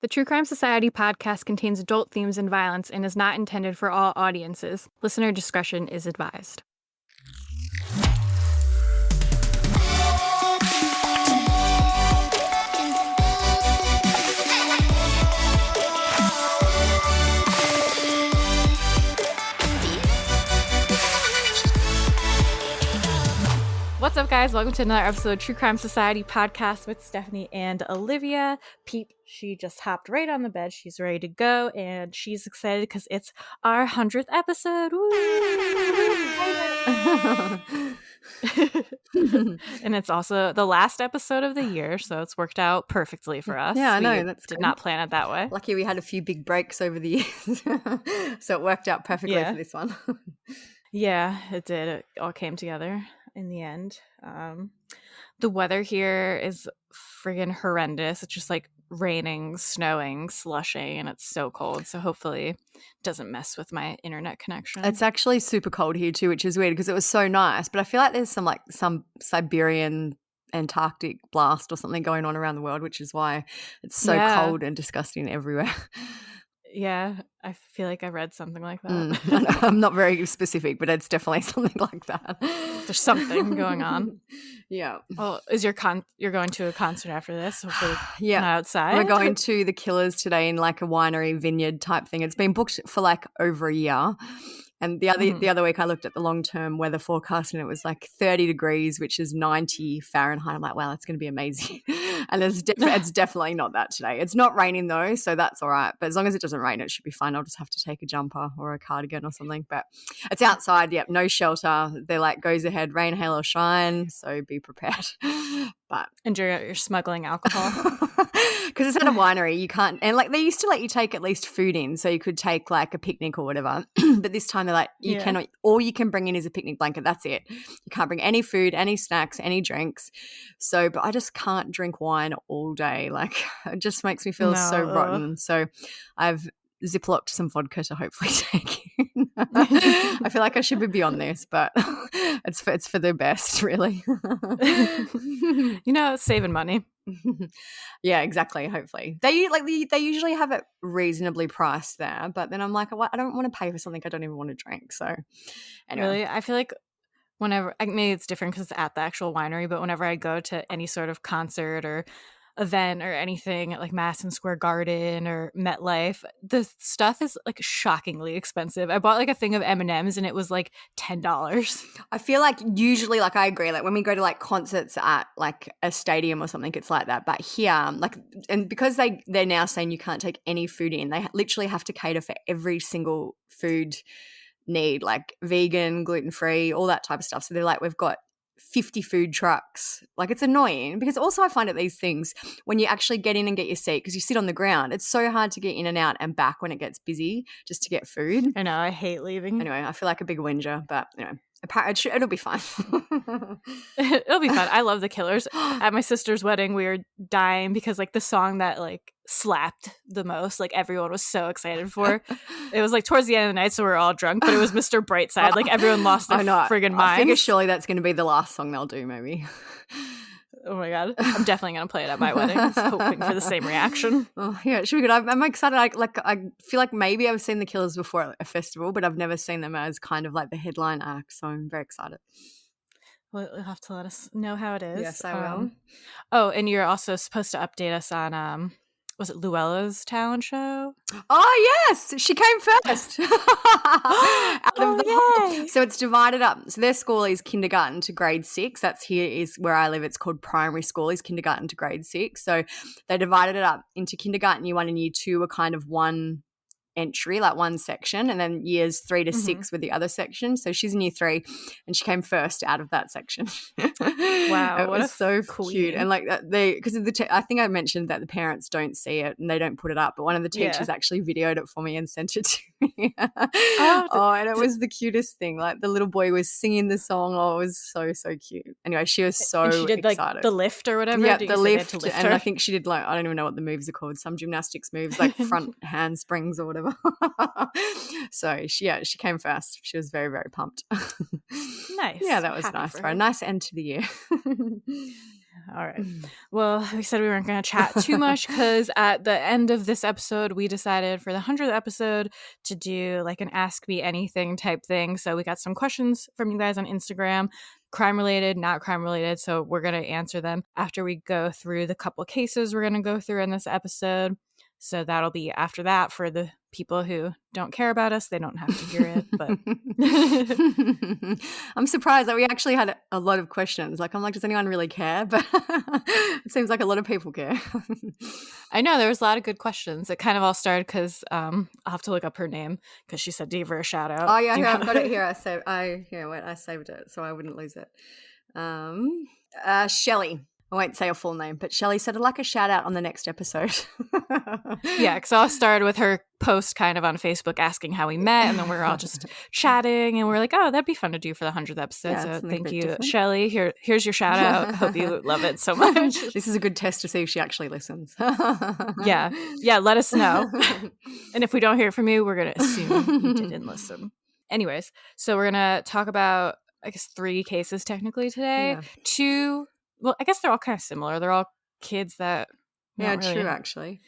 The True Crime Society podcast contains adult themes and violence and is not intended for all audiences. Listener discretion is advised. What's up, guys? Welcome to another episode of True Crime Society podcast with Stephanie and Olivia. Peep, she just hopped right on the bed. She's ready to go, and she's excited because it's our 100th episode. And it's also the last episode of the year, so it's worked out perfectly for us. Yeah, I know. We That's did good. not plan it that way. Lucky we had a few big breaks over the years, so it worked out perfectly for this one. Yeah, it did. It all came together in the end. The weather here is friggin' horrendous. It's just like raining, snowing, slushing, and it's so cold. So hopefully it doesn't mess with my internet connection. It's actually super cold here too, which is weird because it was so nice. But I feel like there's some Siberian Antarctic blast or something going on around the world, which is why it's so cold and disgusting everywhere. Yeah, I feel like I read something like that. I'm not very specific, but it's definitely something like that. There's something going on. Yeah. Well, is you're going to a concert after this? Hopefully yeah. Not outside. We're going to the Killers today in like a winery vineyard type thing. It's been booked for like over a year. And the other week I looked at the long-term weather forecast and it was like 30 degrees, which is 90 Fahrenheit. I'm like, wow, that's going to be amazing. And it's definitely not that today. It's not raining though, so that's all right. But as long as it doesn't rain, it should be fine. I'll just have to take a jumper or a cardigan or something. But it's outside, yep, no shelter. They're like, goes ahead, rain, hail or shine, so be prepared. But and you're smuggling alcohol. Because it's at a winery, you can't, and like they used to let you take at least food in, so you could take like a picnic or whatever. But this time they're like, you cannot, all you can bring in is a picnic blanket. That's it. You can't bring any food, any snacks, any drinks. So, but I just can't drink wine all day. Like it just makes me feel so rotten. So I've ziplocked some vodka to hopefully take in. I feel like I should be beyond this, but it's for the best, really. Saving money. Yeah, exactly. Hopefully, they usually have it reasonably priced there, but then I'm like, I don't want to pay for something I don't even want to drink. So, anyway. Really, I feel like whenever maybe it's different because it's at the actual winery, but whenever I go to any sort of concert or event or anything at like Madison Square Garden or MetLife, the stuff is like shockingly expensive. I bought like a thing of M&Ms and it was like $10. I feel like usually, like I agree, like when we go to like concerts at like a stadium or something, it's like that. But here, like, and because they're now saying you can't take any food in, they literally have to cater for every single food need, like vegan, gluten-free, all that type of stuff. So they're like, we've got 50 food trucks. Like it's annoying because also I find at these things when you actually get in and get your seat, because you sit on the ground, it's so hard to get in and out and back when it gets busy just to get food. I know, I hate leaving. Anyway, I feel like a big whinger, but it'll be fine. It'll be fun. I love the Killers. At my sister's wedding, we were dying because like the song that like slapped the most, like everyone was so excited for. It was like towards the end of the night, so we were all drunk, but it was Mr. Brightside. Like everyone lost their friggin' minds. I figure surely that's going to be the last song they'll do, maybe. Oh my god, I'm definitely gonna play it at my wedding, hoping for the same reaction. Oh yeah, it should be good. I'm excited. I feel like maybe I've seen the Killers before at a festival, but I've never seen them as kind of like the headline act. So I'm very excited. Well, you'll have to let us know how it is. Yes, I will. Oh, and you're also supposed to update us on was it Luella's talent show? Oh yes, she came first. So it's divided up. So their school is kindergarten to grade 6. That's here is where I live. It's called primary school, is kindergarten to grade 6. So they divided it up into kindergarten year 1 and year 2 are kind of one entry, like one section, and then years 3 to 6 with the other section. So she's in year 3 and she came first out of that section. Wow, it was so cute. And like because I think I mentioned that the parents don't see it and they don't put it up, but one of the teachers actually videoed it for me and sent it to me. And it was the cutest thing. Like the little boy was singing the song. Oh, it was so cute. Anyway, she was so and she did excited. Like the lift or whatever. Yeah, the lift, and I think she did like, I don't even know what the moves are called, some gymnastics moves, like front handsprings or whatever. So she came first. She was very, very pumped. Nice. Yeah, that was nice. For a nice end to the year. All right. Well, we said we weren't going to chat too much because at the end of this episode, we decided for the 100th episode to do like an Ask Me Anything type thing. So we got some questions from you guys on Instagram, crime related, not crime related. So we're going to answer them after we go through the couple cases we're going to go through in this episode. So that'll be after that for the people who don't care about us. They don't have to hear it, but I'm surprised that we actually had a lot of questions. Like, I'm like, does anyone really care? But it seems like a lot of people care. I know there was a lot of good questions. It kind of all started because I'll have to look up her name because she said, "Do you have a shout out?" Oh yeah, here, I've got it here. I saved it so I wouldn't lose it. Shelley. I won't say her full name, but Shelley said I'd like a shout out on the next episode. Yeah, because I started with her post kind of on Facebook asking how we met, and then we were all just chatting, and we're like, oh, that'd be fun to do for the 100th episode. Yeah, so thank you, different. Shelley. Here's your shout out. Hope you love it so much. This is a good test to see if she actually listens. Yeah, let us know. And if we don't hear from you, we're going to assume you didn't listen. Anyways, so we're going to talk about, I guess, 3 cases technically today. Yeah. 2, well, I guess they're all kind of similar. They're all kids that... Yeah, true, actually.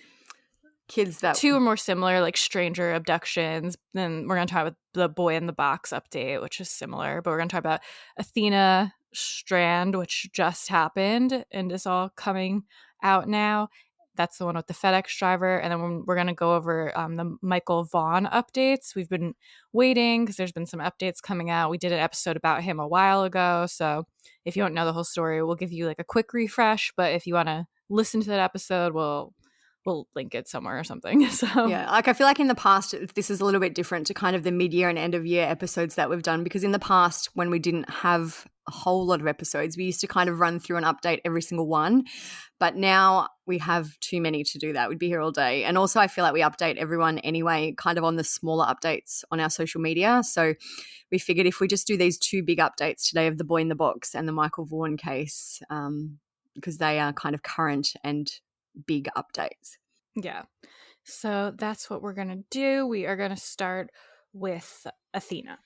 Kids that... 2 are more similar, like stranger abductions. Then we're going to talk about the boy in the box update, which is similar. But we're going to talk about Athena Strand, which just happened and is all coming out now. That's the one with the FedEx driver. And then we're going to go over the Michael Vaughan updates. We've been waiting because there's been some updates coming out. We did an episode about him a while ago. So if you don't know the whole story, we'll give you like a quick refresh. But if you want to listen to that episode, we'll link it somewhere or something. So yeah, like I feel like in the past, this is a little bit different to kind of the mid-year and end-of-year episodes that we've done, because in the past, when we didn't have a whole lot of episodes, we used to kind of run through and update every single one. But now we have too many to do that. We'd be here all day. And also I feel like we update everyone anyway, kind of on the smaller updates on our social media. So we figured if we just do these 2 big updates today of the boy in the box and the Michael Vaughan case, because they are kind of current and big updates. Yeah. So that's what we're going to do. We are going to start with Athena.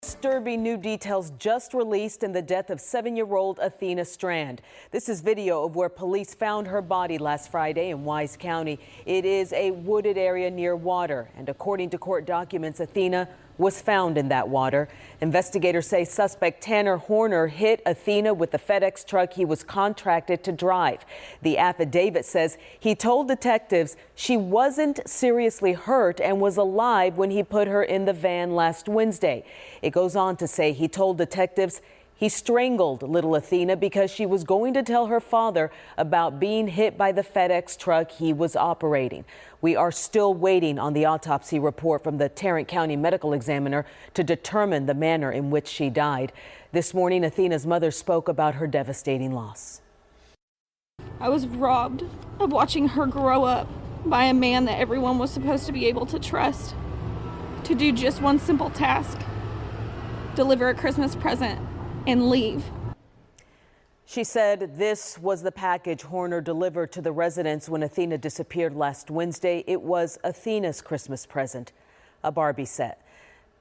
Disturbing new details just released in the death of 7-year-old Athena Strand. This is video of where police found her body last Friday in Wise County. It is a wooded area near water, and according to court documents, Athena was found in that water. Investigators say suspect Tanner Horner hit Athena with the FedEx truck he was contracted to drive. The affidavit says he told detectives she wasn't seriously hurt and was alive when he put her in the van last Wednesday. It goes on to say he told detectives he strangled little Athena because she was going to tell her father about being hit by the FedEx truck he was operating. We are still waiting on the autopsy report from the Tarrant County medical examiner to determine the manner in which she died. This morning, Athena's mother spoke about her devastating loss. I was robbed of watching her grow up by a man that everyone was supposed to be able to trust, to do just one simple task: deliver a Christmas present and leave. She said this was the package Horner delivered to the residents when Athena disappeared last Wednesday. It was Athena's Christmas present, a Barbie set.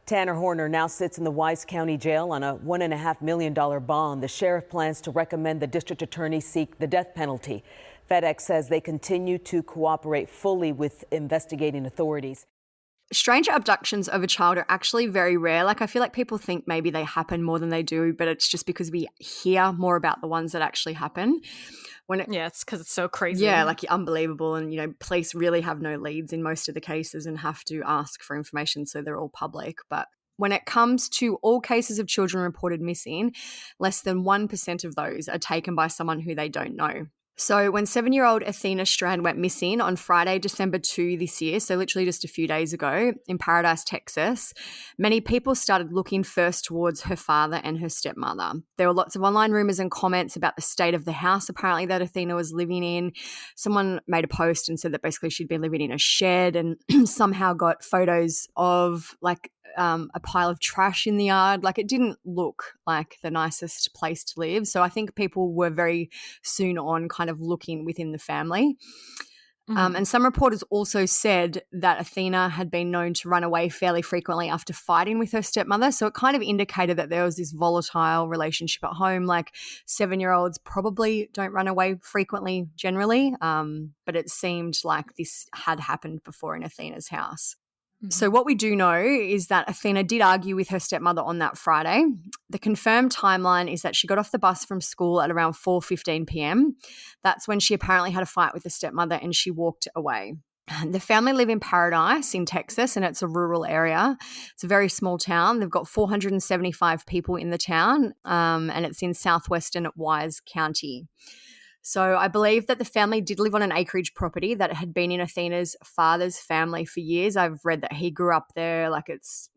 Tanner Horner now sits in the Wise County Jail on a $1.5 million bond. The sheriff plans to recommend the district attorney seek the death penalty. FedEx says they continue to cooperate fully with investigating authorities. Stranger abductions of a child are actually very rare. Like, I feel like people think maybe they happen more than they do, but it's just because we hear more about the ones that actually happen. Yeah, it's because it's so crazy. Yeah, like unbelievable. And, police really have no leads in most of the cases and have to ask for information, so they're all public. But when it comes to all cases of children reported missing, less than 1% of those are taken by someone who they don't know. So when 7-year-old Athena Strand went missing on Friday, December 2 this year, so literally just a few days ago in Paradise, Texas, many people started looking first towards her father and her stepmother. There were lots of online rumors and comments about the state of the house apparently that Athena was living in. Someone made a post and said that basically she'd been living in a shed and somehow got photos of a pile of trash in the yard. Like, it didn't look like the nicest place to live. So I think people were very soon on kind of looking within the family. And some reporters also said that Athena had been known to run away fairly frequently after fighting with her stepmother. So it kind of indicated that there was this volatile relationship at home. Like 7-year-olds probably don't run away frequently generally, but it seemed like this had happened before in Athena's house. So what we do know is that Athena did argue with her stepmother on that Friday. The confirmed timeline is that she got off the bus from school at around 4:15 p.m. That's when she apparently had a fight with the stepmother and she walked away. The family live in Paradise in Texas, and it's a rural area. It's a very small town. They've got 475 people in the town, and it's in southwestern Wise County. So I believe that the family did live on an acreage property that had been in Athena's father's family for years. I've read that he grew up there, like it's,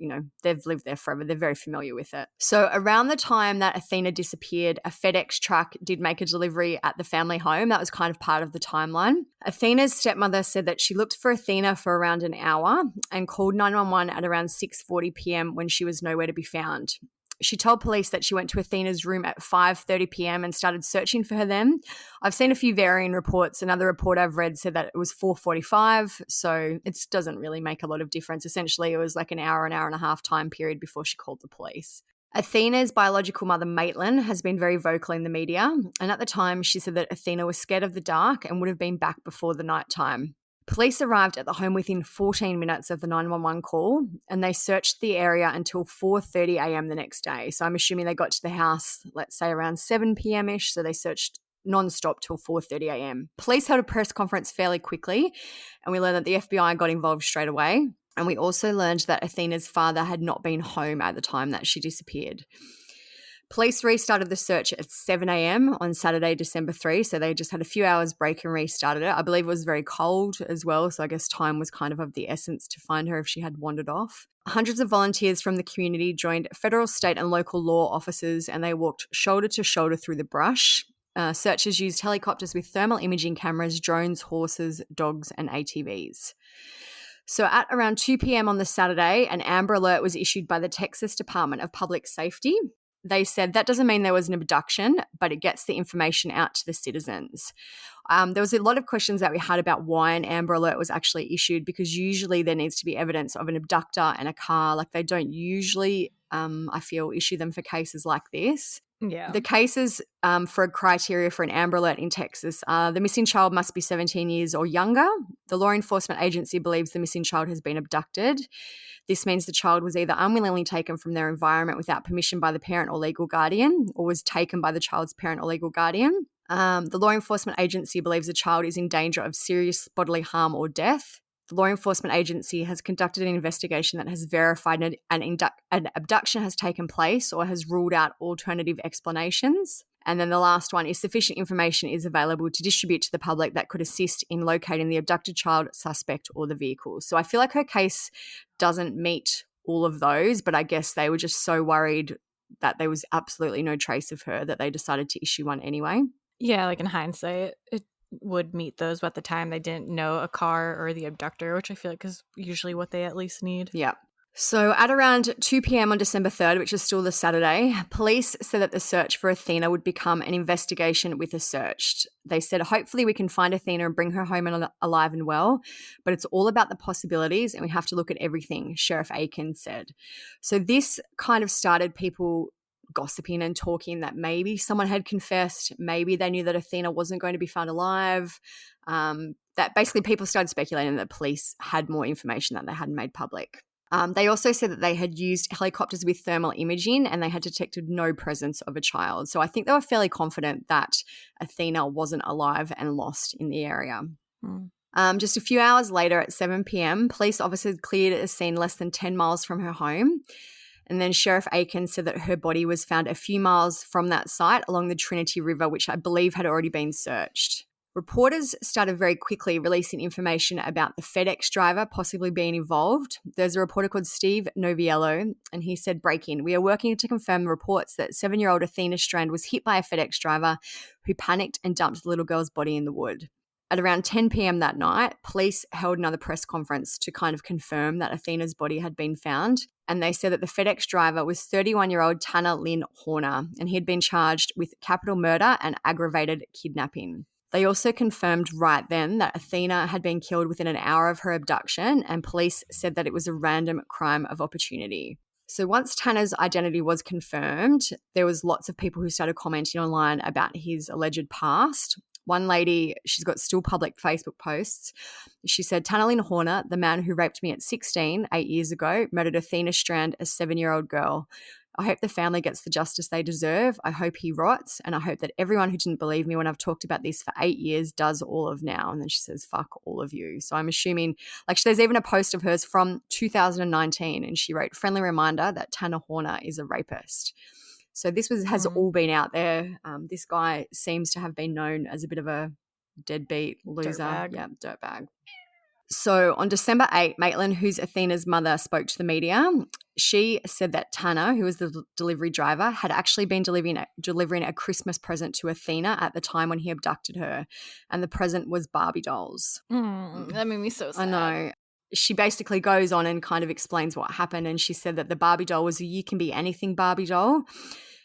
they've lived there forever. They're very familiar with it. So around the time that Athena disappeared, a FedEx truck did make a delivery at the family home. That was kind of part of the timeline. Athena's stepmother said that she looked for Athena for around an hour and called 911 at around 6:40 p.m. when she was nowhere to be found. She told police that she went to Athena's room at 5:30 p.m. and started searching for her then. I've seen a few varying reports. Another report I've read said that it was 4:45, so it doesn't really make a lot of difference. Essentially, it was like an hour and a half time period before she called the police. Athena's biological mother, Maitland, has been very vocal in the media, and at the time she said that Athena was scared of the dark and would have been back before the night time. Police arrived at the home within 14 minutes of the 911 call, and they searched the area until 4:30 a.m. the next day. So I'm assuming they got to the house, let's say around 7 p.m.-ish, so they searched non-stop till 4:30 a.m. Police held a press conference fairly quickly, and we learned that the FBI got involved straight away. And we also learned that Athena's father had not been home at the time that she disappeared. Police restarted the search at 7 a.m. on Saturday, December 3, so they just had a few hours break and restarted it. I believe it was very cold as well, so I guess time was kind of the essence to find her if she had wandered off. Hundreds of volunteers from the community joined federal, state and local law officers, and they walked shoulder to shoulder through the brush. Searchers used helicopters with thermal imaging cameras, drones, horses, dogs and ATVs. So at around 2 p.m. on the Saturday, an Amber Alert was issued by the Texas Department of Public Safety. They said that doesn't mean there was an abduction, but it gets the information out to the citizens. There was a lot of questions that we had about why an Amber Alert was actually issued, because usually there needs to be evidence of an abductor and a car. Like they don't usually, I feel, issue them for cases like this. Yeah. The cases for a criteria for an Amber Alert in Texas are the missing child must be 17 years or younger. The law enforcement agency believes the missing child has been abducted. This means the child was either unwillingly taken from their environment without permission by the parent or legal guardian, or was taken by the child's parent or legal guardian. The law enforcement agency believes the child is in danger of serious bodily harm or death. The law enforcement agency has conducted an investigation that has verified an abduction has taken place or has ruled out alternative explanations. And then the last one is sufficient information is available to distribute to the public that could assist in locating the abducted child, suspect, or the vehicle. So I feel like her case doesn't meet all of those, but I guess they were just so worried that there was absolutely no trace of her that they decided to issue one anyway. Yeah, like in hindsight, it would meet those, but at the time they didn't know a car or the abductor, which I feel like is usually what they at least need. Yeah. So at around 2 p.m. on December 3rd, which is still the Saturday, police said that the search for Athena would become an investigation with a search. They said, hopefully we can find Athena and bring her home alive and well, but it's all about the possibilities and we have to look at everything, Sheriff Aiken said. So this kind of started people gossiping and talking that maybe someone had confessed, maybe they knew that Athena wasn't going to be found alive, that basically people started speculating that police had more information that they hadn't made public. They also said that they had used helicopters with thermal imaging and they had detected no presence of a child. So I think they were fairly confident that Athena wasn't alive and lost in the area. Just a few hours later at 7 p.m., police officers cleared a scene less than 10 miles from her home. And then Sheriff Aiken said that her body was found a few miles from that site along the Trinity River, which I believe had already been searched. Reporters started very quickly releasing information about the FedEx driver possibly being involved. There's a reporter called Steve Noviello, and he said, breaking, we are working to confirm reports that 7-year-old Athena Strand was hit by a FedEx driver who panicked and dumped the little girl's body in the wood. At around 10 p.m. that night, police held another press conference to kind of confirm that Athena's body had been found. And they said that the FedEx driver was 31-year-old Tanner Lynn Horner, and he had been charged with capital murder and aggravated kidnapping. They also confirmed right then that Athena had been killed within an hour of her abduction, and police said that it was a random crime of opportunity. So once Tanner's identity was confirmed, there was lots of people who started commenting online about his alleged past. One lady, she's got still public Facebook posts. She said, Tanner Lynn Horner, the man who raped me at 16, 8 years ago, murdered Athena Strand, a 7-year-old girl. I hope the family gets the justice they deserve. I hope he rots. And I hope that everyone who didn't believe me when I've talked about this for 8 years does all of now. And then she says, fuck all of you. So I'm assuming, like, there's even a post of hers from 2019. And she wrote, friendly reminder that Tanner Horner is a rapist. So this has all been out there. This guy seems to have been known as a bit of a deadbeat loser. Dirtbag. Yeah, dirtbag. So on December 8, Maitland, who's Athena's mother, spoke to the media. She said that Tanner, who was the delivery driver, had actually been delivering a Christmas present to Athena at the time when he abducted her. And the present was Barbie dolls. That made me so sad. I know. She basically goes on and kind of explains what happened. And she said that the Barbie doll was a you can be anything Barbie doll.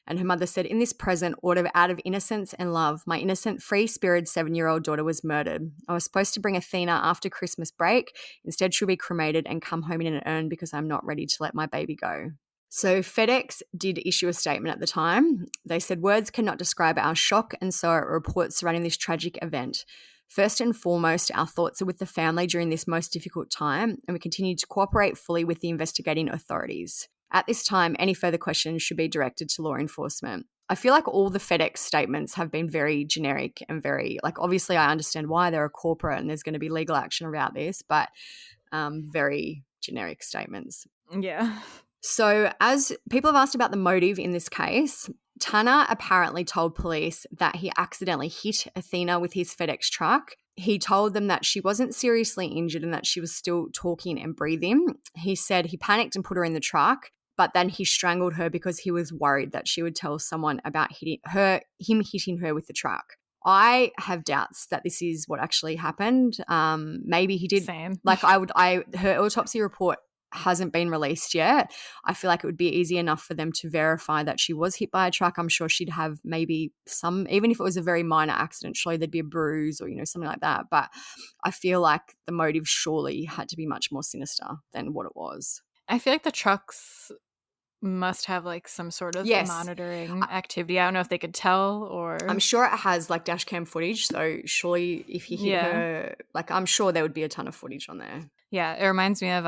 And her mother said, in this present, out of innocence and love, my innocent, free-spirited 7-year-old daughter was murdered. I was supposed to bring Athena after Christmas break. Instead, she'll be cremated and come home in an urn because I'm not ready to let my baby go. So FedEx did issue a statement at the time. They said, words cannot describe our shock and sorrow at reports surrounding this tragic event. First and foremost, our thoughts are with the family during this most difficult time, and we continue to cooperate fully with the investigating authorities. At this time, any further questions should be directed to law enforcement. I feel like all the FedEx statements have been very generic and very, like, obviously I understand why they're a corporate and there's going to be legal action about this, but very generic statements. Yeah. So as people have asked about the motive in this case, Tanner apparently told police that he accidentally hit Athena with his FedEx truck. He told them that she wasn't seriously injured and that she was still talking and breathing. He said he panicked and put her in the truck, but then he strangled her because he was worried that she would tell someone about him hitting her with the truck. I have doubts that this is what actually happened. Maybe he did. Same. Like her autopsy report hasn't been released yet. I feel like it would be easy enough for them to verify that she was hit by a truck. I'm sure she'd have maybe some, even if it was a very minor accident, surely there'd be a bruise or, something like that. But I feel like the motive surely had to be much more sinister than what it was. I feel like the trucks must have like some sort of monitoring activity. I don't know if they could tell or... I'm sure it has like dash cam footage. So surely if he hit her, like I'm sure there would be a ton of footage on there. Yeah, it reminds me of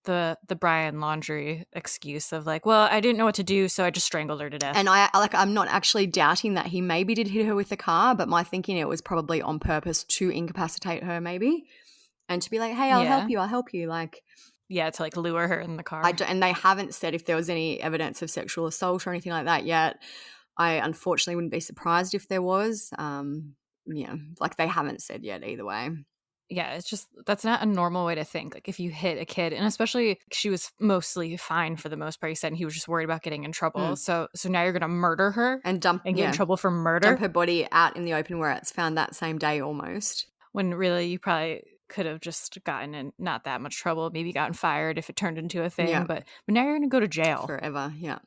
the Brian Laundrie excuse of like, well, I didn't know what to do, so I just strangled her to death. And I'm not actually doubting that he maybe did hit her with the car, but my thinking it was probably on purpose to incapacitate her maybe and to be like, hey, I'll help you. Like, yeah, to like lure her in the car. And they haven't said if there was any evidence of sexual assault or anything like that yet. I unfortunately wouldn't be surprised if there was. Like they haven't said yet either way. Yeah, it's just, that's not a normal way to think. Like if you hit a kid, and especially she was mostly fine for the most part. He said and he was just worried about getting in trouble. So now you're going to murder her and get in trouble for murder. Dump her body out in the open where it's found that same day almost. When really you probably could have just gotten in not that much trouble, maybe gotten fired if it turned into a thing, but now you're going to go to jail. Forever, yeah.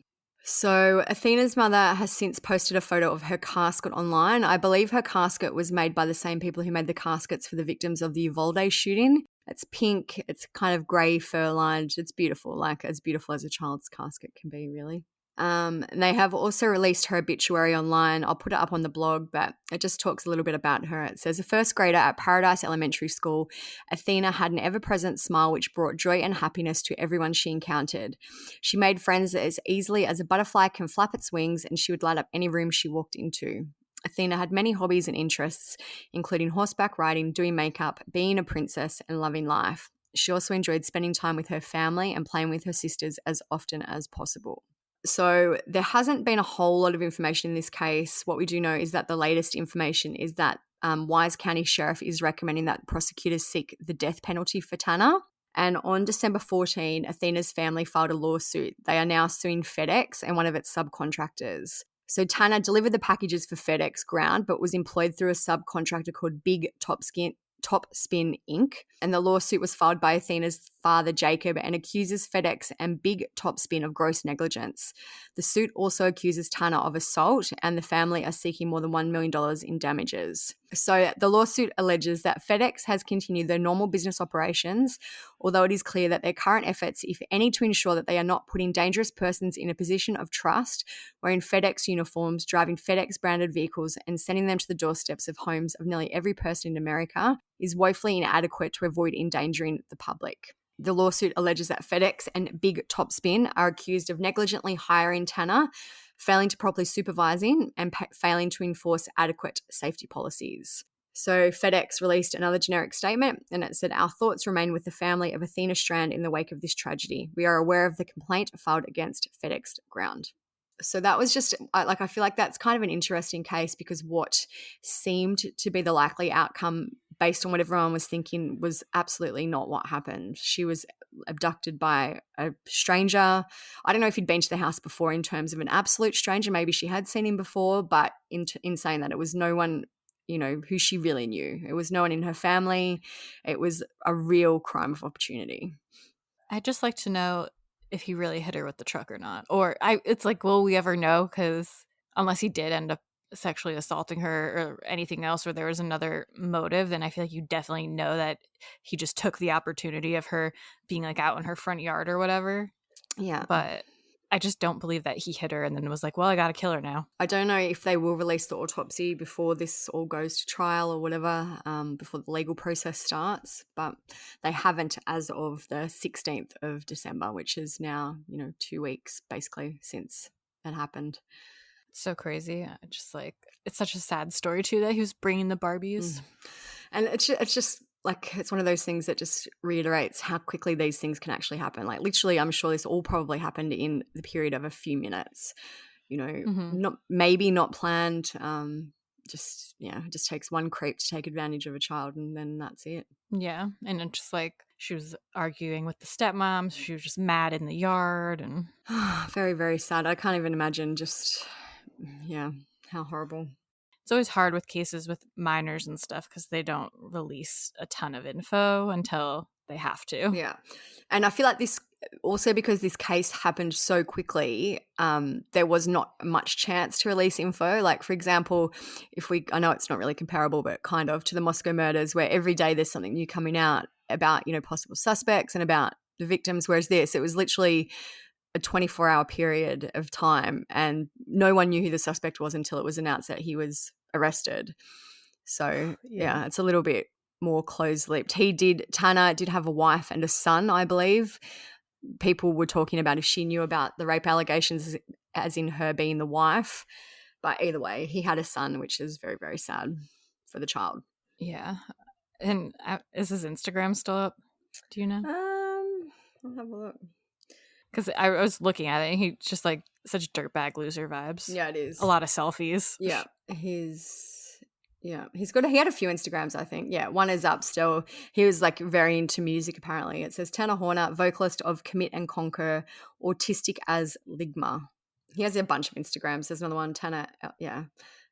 So Athena's mother has since posted a photo of her casket online. I believe her casket was made by the same people who made the caskets for the victims of the Uvalde shooting. It's pink, it's kind of grey fur-lined. It's beautiful, like as beautiful as a child's casket can be, really. And they have also released her obituary online. I'll put it up on the blog, but it just talks a little bit about her. It says, a first grader at Paradise Elementary School, Athena had an ever-present smile which brought joy and happiness to everyone she encountered. She made friends as easily as a butterfly can flap its wings, and she would light up any room she walked into. Athena had many hobbies and interests, including horseback riding, doing makeup, being a princess, and loving life. She also enjoyed spending time with her family and playing with her sisters as often as possible. So there hasn't been a whole lot of information in this case. What we do know is that the latest information is that Wise County Sheriff is recommending that prosecutors seek the death penalty for Tanner. And on December 14, Athena's family filed a lawsuit. They are now suing FedEx and one of its subcontractors. So Tanner delivered the packages for FedEx Ground, but was employed through a subcontractor called Big Top Spin Inc. And the lawsuit was filed by Athena's father, Jacob, and accuses FedEx and Big Topspin of gross negligence. The suit also accuses Tanner of assault, and the family are seeking more than $1 million in damages. So the lawsuit alleges that FedEx has continued their normal business operations, although it is clear that their current efforts, if any, to ensure that they are not putting dangerous persons in a position of trust, wearing FedEx uniforms, driving FedEx-branded vehicles, and sending them to the doorsteps of homes of nearly every person in America, is woefully inadequate to avoid endangering the public. The lawsuit alleges that FedEx and Big Topspin are accused of negligently hiring Tanner, failing to properly supervise him, and failing to enforce adequate safety policies. So FedEx released another generic statement, and it said, "Our thoughts remain with the family of Athena Strand in the wake of this tragedy. We are aware of the complaint filed against FedEx Ground." So that was just I feel like that's kind of an interesting case, because what seemed to be the likely outcome based on what everyone was thinking was absolutely not what happened. She was abducted by a stranger. I don't know if he'd been to the house before in terms of an absolute stranger. Maybe she had seen him before, but in saying that, it was no one, who she really knew. It was no one in her family. It was a real crime of opportunity. I'd just like to know if he really hit her with the truck or not. It's like, will we ever know? Because unless he did end up sexually assaulting her or anything else, or there was another motive, then I feel like you definitely know that he just took the opportunity of her being like out in her front yard or whatever. Yeah. But I just don't believe that he hit her and then was like, well, I gotta kill her now. I don't know if they will release the autopsy before this all goes to trial or whatever, before the legal process starts, but they haven't as of the 16th of December, which is now, 2 weeks basically since that happened. It's so crazy. It's such a sad story too, that he was bringing the Barbies. And it's just like, it's one of those things that just reiterates how quickly these things can actually happen. Like, literally, I'm sure this all probably happened in the period of a few minutes, not planned. It just takes one creep to take advantage of a child, and then that's it. Yeah. And it's just like, she was arguing with the stepmom. She was just mad in the yard. And very, very sad. I can't even imagine how horrible. It's always hard with cases with minors and stuff because they don't release a ton of info until they have to. Yeah. And I feel like this also, because this case happened so quickly, there was not much chance to release info. Like, for example, I know it's not really comparable, but kind of, to the Moscow murders, where every day there's something new coming out about, possible suspects and about the victims, whereas it was literally a 24-hour period of time, and no one knew who the suspect was until it was announced that he was arrested. So yeah, it's a little bit more closed-lipped. Tanner did have a wife and a son, I believe. People were talking about if she knew about the rape allegations, as in her being the wife. But either way, he had a son, which is very, very sad for the child. Yeah. And is his Instagram still up? Do you know? I'll have a look. Because I was looking at it, and he's just like such dirtbag loser vibes. Yeah, it is. A lot of selfies. Yeah, he had a few Instagrams, I think. Yeah, one is up still. He was like very into music, apparently. It says Tanner Horner, vocalist of Commit and Conquer, autistic as Ligma. He has a bunch of Instagrams. There's another one, Tanner. Yeah,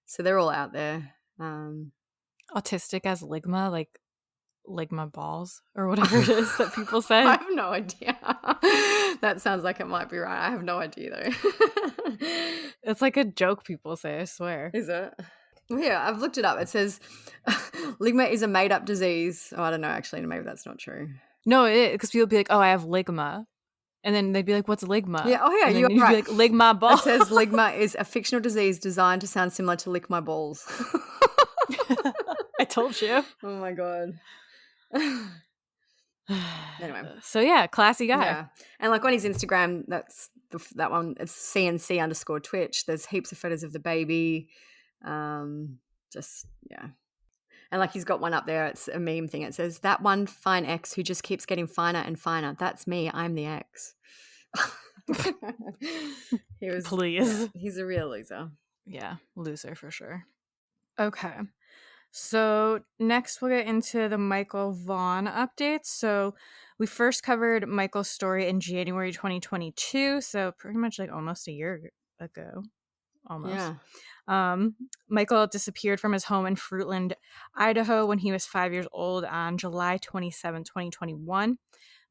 so they're all out there. Autistic as Ligma, like Ligma balls or whatever it is that people say. I have no idea. That sounds like it might be right. I have no idea though. It's like a joke people say, I swear. Is it? Yeah, I've looked it up. It says ligma is a made-up disease. Oh, I don't know, actually. Maybe that's not true. No, it is, because people be like, oh, I have ligma. And then they'd be like, what's ligma? Yeah, oh yeah, and you're you'd right. Be like, ligma balls. It says ligma is a fictional disease designed to sound similar to lick my balls. I told you. Oh my God. Anyway. So yeah, classy guy. Yeah. And like on his Instagram, that one, it's CNC_Twitch. There's heaps of photos of the baby. Just, yeah. And like he's got one up there, it's a meme thing. It says, that one fine ex who just keeps getting finer and finer. That's me. I'm the ex. Please. Yeah, he's a real loser. Yeah, loser for sure. Okay. So next we'll get into the Michael Vaughan updates. So we first covered Michael's story in January 2022. So pretty much like almost a year ago. almost. Yeah. Michael disappeared from his home in Fruitland, Idaho when he was 5 years old on July 27, 2021.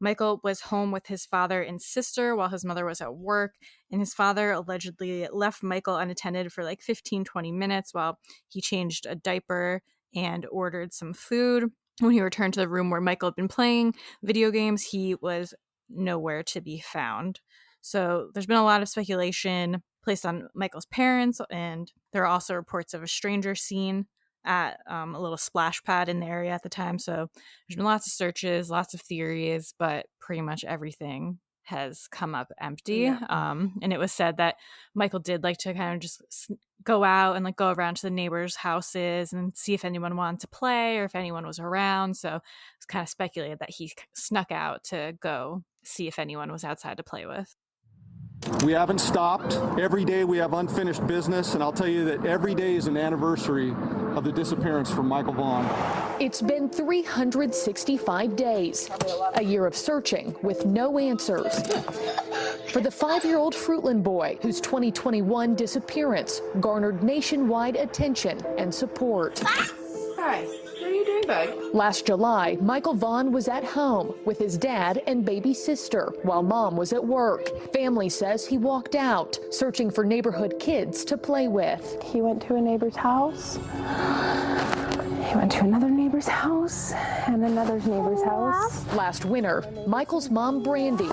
Michael was home with his father and sister while his mother was at work, and his father allegedly left Michael unattended for like 15, 20 minutes while he changed a diaper and ordered some food. When he returned to the room where Michael had been playing video games, he was nowhere to be found. So there's been a lot of speculation placed on Michael's parents, and there are also reports of a stranger seen at a little splash pad in the area at the time. So there's been lots of searches, lots of theories, but pretty much everything has come up empty. Yeah. And it was said that Michael did like to kind of just go out and like go around to the neighbors' houses and see if anyone wanted to play or if anyone was around. So it's kind of speculated that he snuck out to go see if anyone was outside to play with. We haven't stopped. Every day we have unfinished business, and I'll tell you that every day is an anniversary of the disappearance from Michael Vaughan. It's been 365 days, a year of searching with no answers. For the 5-year-old Fruitland boy whose 2021 disappearance garnered nationwide attention and support. Hi, what are you doing, bud? Last July, Michael Vaughan was at home with his dad and baby sister while mom was at work. Family says he walked out, searching for neighborhood kids to play with. He went to a neighbor's house. He went to another neighbor's house and another neighbor's house. Last winter, Michael's mom, Brandy,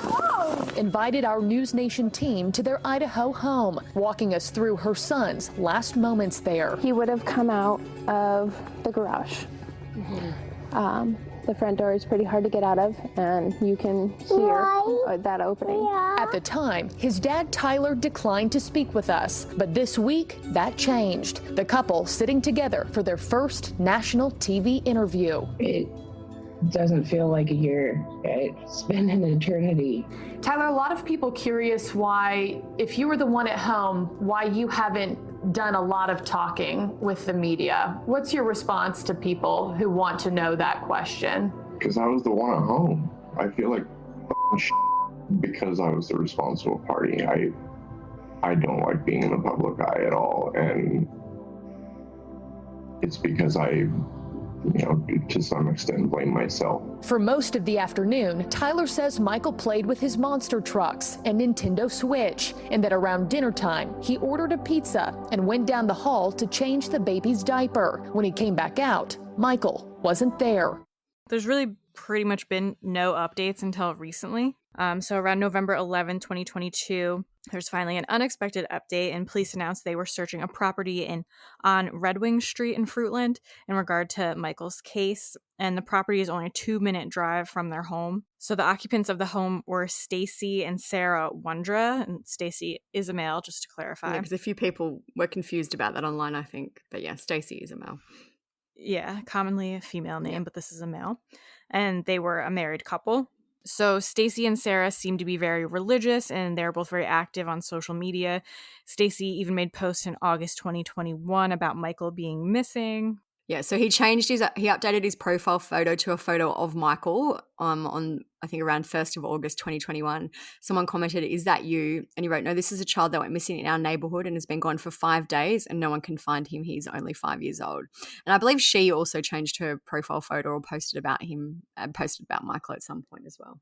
invited our News Nation team to their Idaho home, walking us through her son's last moments there. He would have come out of the garage. The front door is pretty hard to get out of, and you can hear that opening. At the time, his dad, Tyler, declined to speak with us. But this week, that changed. The couple sitting together for their first national TV interview. It doesn't feel like a year. It's been an eternity. Tyler, a lot of people curious why, if you were the one at home, why you haven't done a lot of talking with the media. What's your response to people who want to know that question? Because I was the one at home. I feel like because I was the responsible party. I don't like being in the public eye at all, and it's because I, to some extent blame myself. For most of the afternoon, Tyler says Michael played with his monster trucks and Nintendo Switch, and that around dinner time, he ordered a pizza and went down the hall to change the baby's diaper. When he came back out, Michael wasn't there. There's really pretty much been no updates until recently. So around November 11, 2022, there's finally an unexpected update, and police announced they were searching a property on Red Wing Street in Fruitland in regard to Michael's case. And the property is only a 2-minute drive from their home. So the occupants of the home were Stacy and Sarah Wondra, and Stacy is a male, just to clarify. Yeah, because a few people were confused about that online, I think. But yeah, Stacy is a male. Yeah, commonly a female name, but this is a male. And they were a married couple. So Stacy and Sarah seem to be very religious, and they're both very active on social media. Stacy even made posts in August 2021 about Michael being missing. Yeah, so he updated his profile photo to a photo of Michael on, I think, around 1st of August 2021. Someone commented, "Is that you?" And he wrote, "No, this is a child that went missing in our neighborhood and has been gone for 5 days and no one can find him. He's only 5 years old." And I believe she also changed her profile photo or posted about him, posted about Michael at some point as well.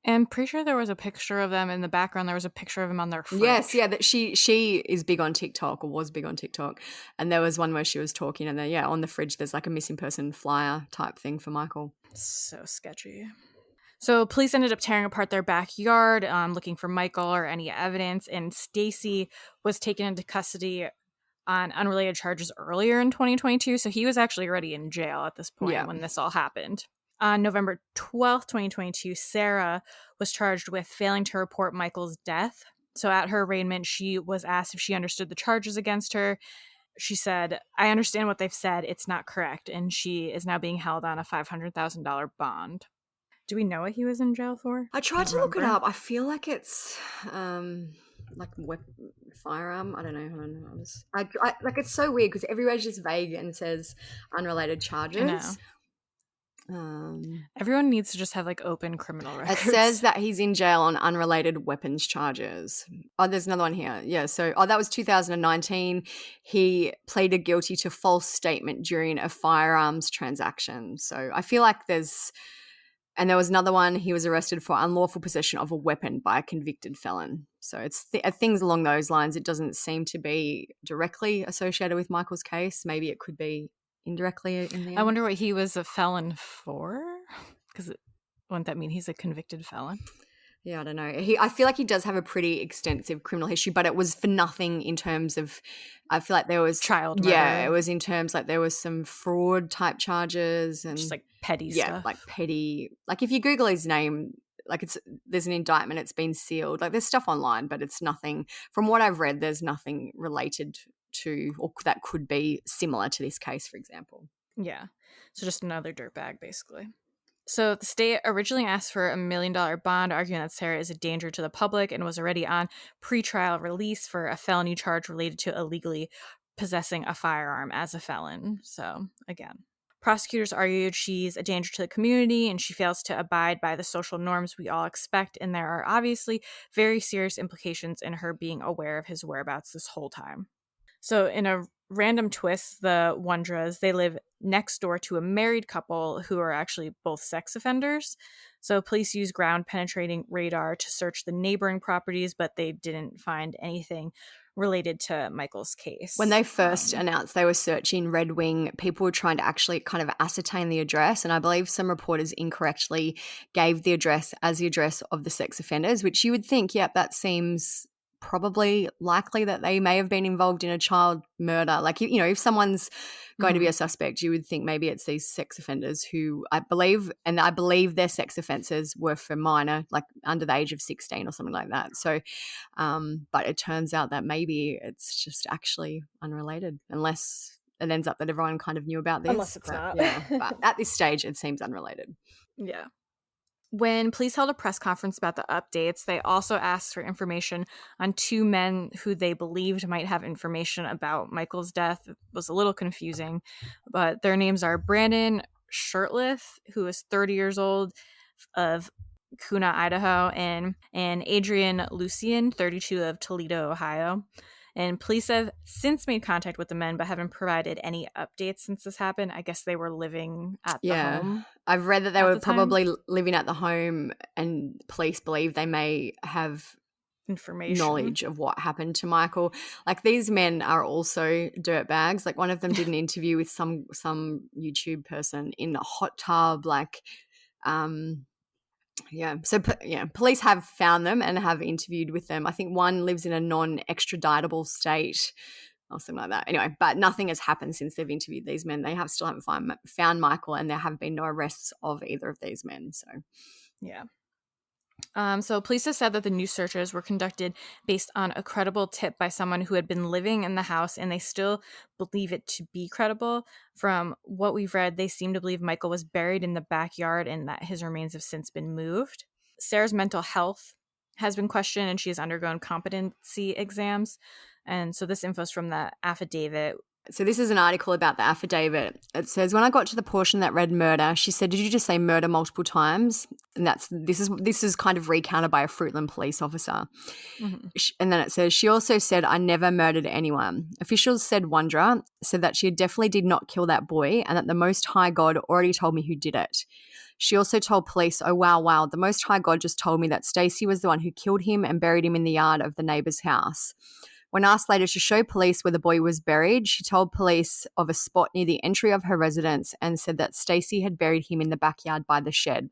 And pretty sure there was a picture of them in the background. There was a picture of him on their fridge. Yes, yeah, that she is big on TikTok, or was big on TikTok. And there was one where she was talking, and then, on the fridge there's like a missing person flyer type thing for Michael. So sketchy. So police ended up tearing apart their backyard, looking for Michael or any evidence. And Stacy was taken into custody on unrelated charges earlier in 2022. So he was actually already in jail at this point when this all happened. On November 12th, 2022, Sarah was charged with failing to report Michael's death. So at her arraignment, she was asked if she understood the charges against her. She said, "I understand what they've said. It's not correct." And she is now being held on a $500,000 bond. Do we know what he was in jail for? I tried to look it up. I feel like it's like firearm. I don't know. Like, it's so weird because everywhere's just vague and says unrelated charges. I know. Everyone needs to just have like open criminal It records. says that he's in jail on unrelated weapons charges. Oh, there's another one here. Yeah, so that was 2019. He pleaded guilty to false statement during a firearms transaction. So I feel like and there was another one. He was arrested for unlawful possession of a weapon by a convicted felon. So it's things along those lines. It doesn't seem to be directly associated with Michael's case. Maybe it could be indirectly in the end. I wonder what he was a felon for, because wouldn't that mean he's a convicted felon? Yeah, I don't know. I feel like he does have a pretty extensive criminal history, but it was for nothing in terms of, I feel like there was child murder. Yeah, it was in terms like there was some fraud type charges and just like petty stuff. Yeah, like petty. Like if you Google his name, like there's an indictment, it's been sealed. Like there's stuff online, but it's nothing. From what I've read, there's nothing related to or that could be similar to this case, for example. Yeah, so just another dirtbag, basically. So the state originally asked for $1 million bond, arguing that Sarah is a danger to the public and was already on pretrial release for a felony charge related to illegally possessing a firearm as a felon. So again, prosecutors argued she's a danger to the community and she fails to abide by the social norms we all expect, and there are obviously very serious implications in her being aware of his whereabouts this whole time. So in a random twist, the Wondras, they live next door to a married couple who are actually both sex offenders. So police used ground penetrating radar to search the neighboring properties, but they didn't find anything related to Michael's case. When they first announced they were searching Red Wing, people were trying to actually kind of ascertain the address, and I believe some reporters incorrectly gave the address as the address of the sex offenders, which you would think, yep, that seems probably likely that they may have been involved in a child murder. Like, you know, if someone's going to be a suspect, you would think maybe it's these sex offenders who I believe their sex offenses were for minor, like under the age of 16 or something like that. So, but it turns out that maybe it's just actually unrelated, unless it ends up that everyone kind of knew about this. Unless it's not. Yeah, but at this stage, it seems unrelated. Yeah. When police held a press conference about the updates, they also asked for information on two men who they believed might have information about Michael's death. It was a little confusing, but their names are Brandon Shirtleth, who is 30 years old, of Kuna, Idaho, and Adrian Lucian, 32, of Toledo, Ohio. And police have since made contact with the men, but haven't provided any updates since this happened. I guess they were living at the home. I've read that they were probably living at the home, and police believe they may have information, knowledge of what happened to Michael. Like, these men are also dirtbags. Like, one of them did an interview with some YouTube person in a hot tub, like, police have found them and have interviewed with them. I think one lives in a non-extraditable state or something like that. Anyway, but nothing has happened since they've interviewed these men. They still haven't found Michael, and there have been no arrests of either of these men. So, yeah. So police have said that the new searches were conducted based on a credible tip by someone who had been living in the house, and they still believe it to be credible. From what we've read, they seem to believe Michael was buried in the backyard and that his remains have since been moved. Sarah's mental health has been questioned, and she has undergone competency exams. And so this info is from the affidavit. So this is an article about the affidavit. It says, when I got to the portion that read murder, she said, "Did you just say murder multiple times?" And this is kind of recounted by a Fruitland police officer. Mm-hmm. And then it says, she also said, "I never murdered anyone." Officials said Wondra said that she definitely did not kill that boy, and that the Most High God already told me who did it. She also told police, "Oh, wow, the Most High God just told me that Stacey was the one who killed him and buried him in the yard of the neighbor's house." When asked later to show police where the boy was buried, she told police of a spot near the entry of her residence and said that Stacey had buried him in the backyard by the shed.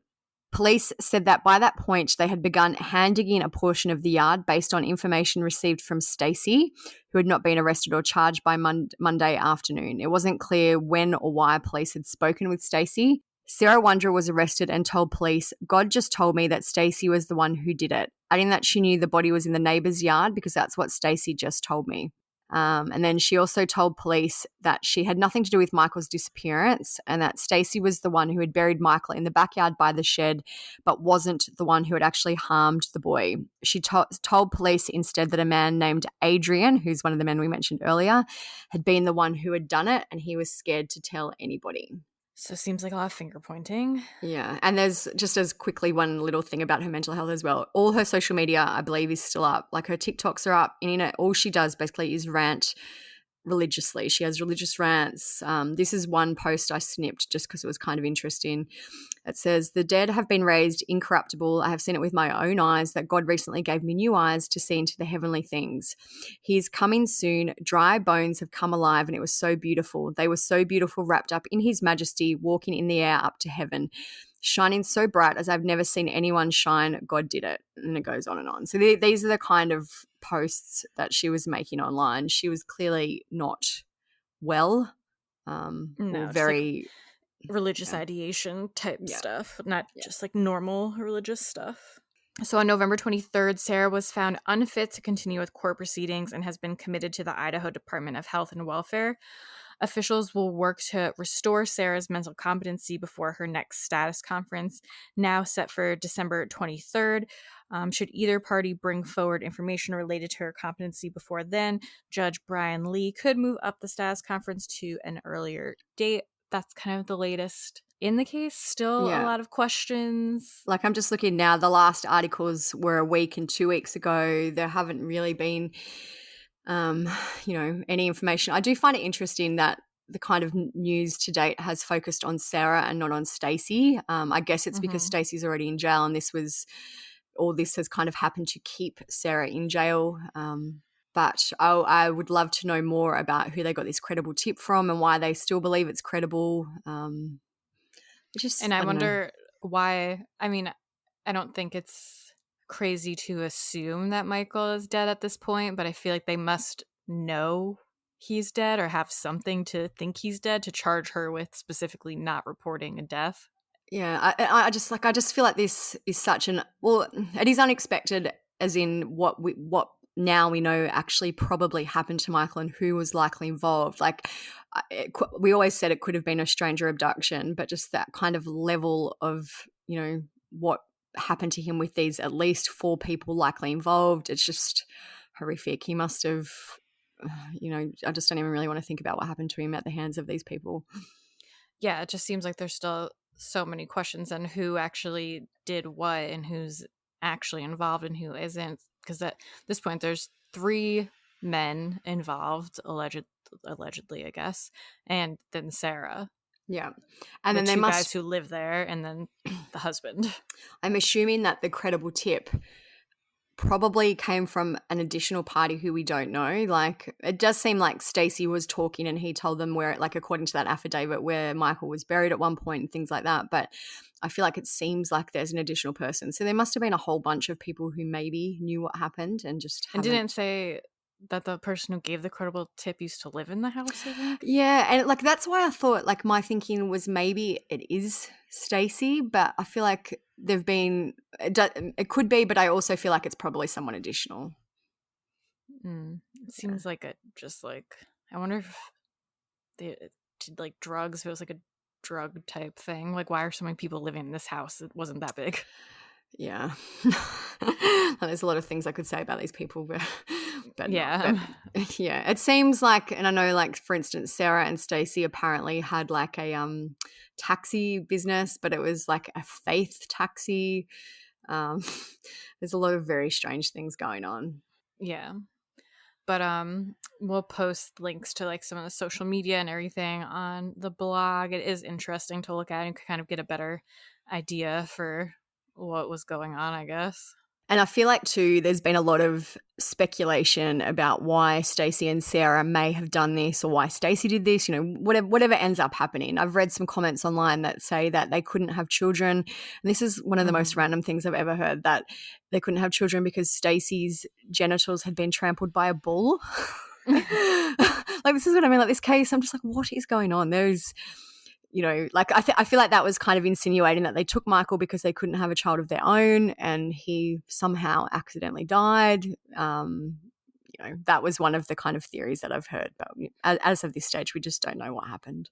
Police said that by that point, they had begun hand-digging a portion of the yard based on information received from Stacey, who had not been arrested or charged by Monday afternoon. It wasn't clear when or why police had spoken with Stacey. Sarah Wondra was arrested and told police, "God just told me that Stacey was the one who did it," adding that she knew the body was in the neighbor's yard because that's what Stacey just told me. And then she also told police that she had nothing to do with Michael's disappearance and that Stacey was the one who had buried Michael in the backyard by the shed, but wasn't the one who had actually harmed the boy. She told police instead that a man named Adrian, who's one of the men we mentioned earlier, had been the one who had done it, and he was scared to tell anybody. So it seems like a lot of finger pointing. Yeah, and there's just as quickly one little thing about her mental health as well. All her social media, I believe, is still up. Like her TikToks are up. And all she does basically is rant religiously. She has religious rants. This is one post I snipped just because it was kind of interesting. It says, "The dead have been raised incorruptible. I have seen it with my own eyes that God recently gave me new eyes to see into the heavenly things. He is coming soon. Dry bones have come alive, and it was so beautiful. They were so beautiful, wrapped up in his majesty, walking in the air up to heaven, shining so bright as I've never seen anyone shine. God did it." And it goes on and on. So these are the kind of posts that she was making online. She was clearly not well, or No, just very religious ideation type stuff, not Yeah. just like normal religious stuff. So on November 23rd, Sarah was found unfit to continue with court proceedings and has been committed to the Idaho Department of Health and Welfare. Officials will work to restore Sarah's mental competency before her next status conference, now set for December 23rd. Should either party bring forward information related to her competency before then, Judge Brian Lee could move up the status conference to an earlier date. That's kind of the latest in the case. Still a lot of questions. Like I'm just looking now, the last articles were a week and 2 weeks ago. There haven't really been, any information. I do find it interesting that the kind of news to date has focused on Sarah and not on Stacey. I guess it's because Stacey's already in jail and this has kind of happened to keep Sarah in jail. But I would love to know more about who they got this credible tip from and why they still believe it's credible. And I wonder why. I mean, I don't think it's crazy to assume that Michael is dead at this point, but I feel like they must know he's dead or have something to think he's dead to charge her with specifically not reporting a death. Yeah, I just feel like this is such it is unexpected, as in what now we know actually probably happened to Michael and who was likely involved. Like we always said it could have been a stranger abduction, but just that kind of level of, what happened to him with these at least 4 people likely involved. It's just horrific. He must have, I just don't even really want to think about what happened to him at the hands of these people. Yeah, it just seems like there's still so many questions on who actually did what and who's actually involved and who isn't. Because at this point, there's 3 men involved, allegedly, I guess, and then Sarah. Yeah, and then the there 2 guys who live there, and then the husband. I'm assuming that the credible tip probably came from an additional party who we don't know. Like it does seem like Stacey was talking and he told them where, like according to that affidavit, where Michael was buried at one point and things like that. But I feel like it seems like there's an additional person. So there must have been a whole bunch of people who maybe knew what happened and just haven't. And didn't say that the person who gave the credible tip used to live in the house, I think? Yeah, and like that's why I thought, like my thinking was maybe it is Stacey, but I feel like it could be, but I also feel like it's probably someone additional. It seems like I wonder if they did like drugs, if it was like a drug type thing. Like why are so many people living in this house? It wasn't that big. Yeah. There's a lot of things I could say about these people, but yeah. Yeah, it seems like, and I know like for instance Sarah and Stacey apparently had like a taxi business, but it was like a faith taxi. There's a lot of very strange things going on. Yeah. But we'll post links to like some of the social media and everything on the blog. It is interesting to look at and kind of get a better idea for what was going on, I guess. And I feel like too, there's been a lot of speculation about why Stacey and Sarah may have done this or why Stacey did this, whatever ends up happening. I've read some comments online that say that they couldn't have children. And this is one of the most random things I've ever heard, that they couldn't have children because Stacey's genitals had been trampled by a bull. Like this is what I mean. Like this case, I'm just like, what is going on? There's... I feel like that was kind of insinuating that they took Michael because they couldn't have a child of their own and he somehow accidentally died. That was one of the kind of theories that I've heard. But as of this stage, we just don't know what happened.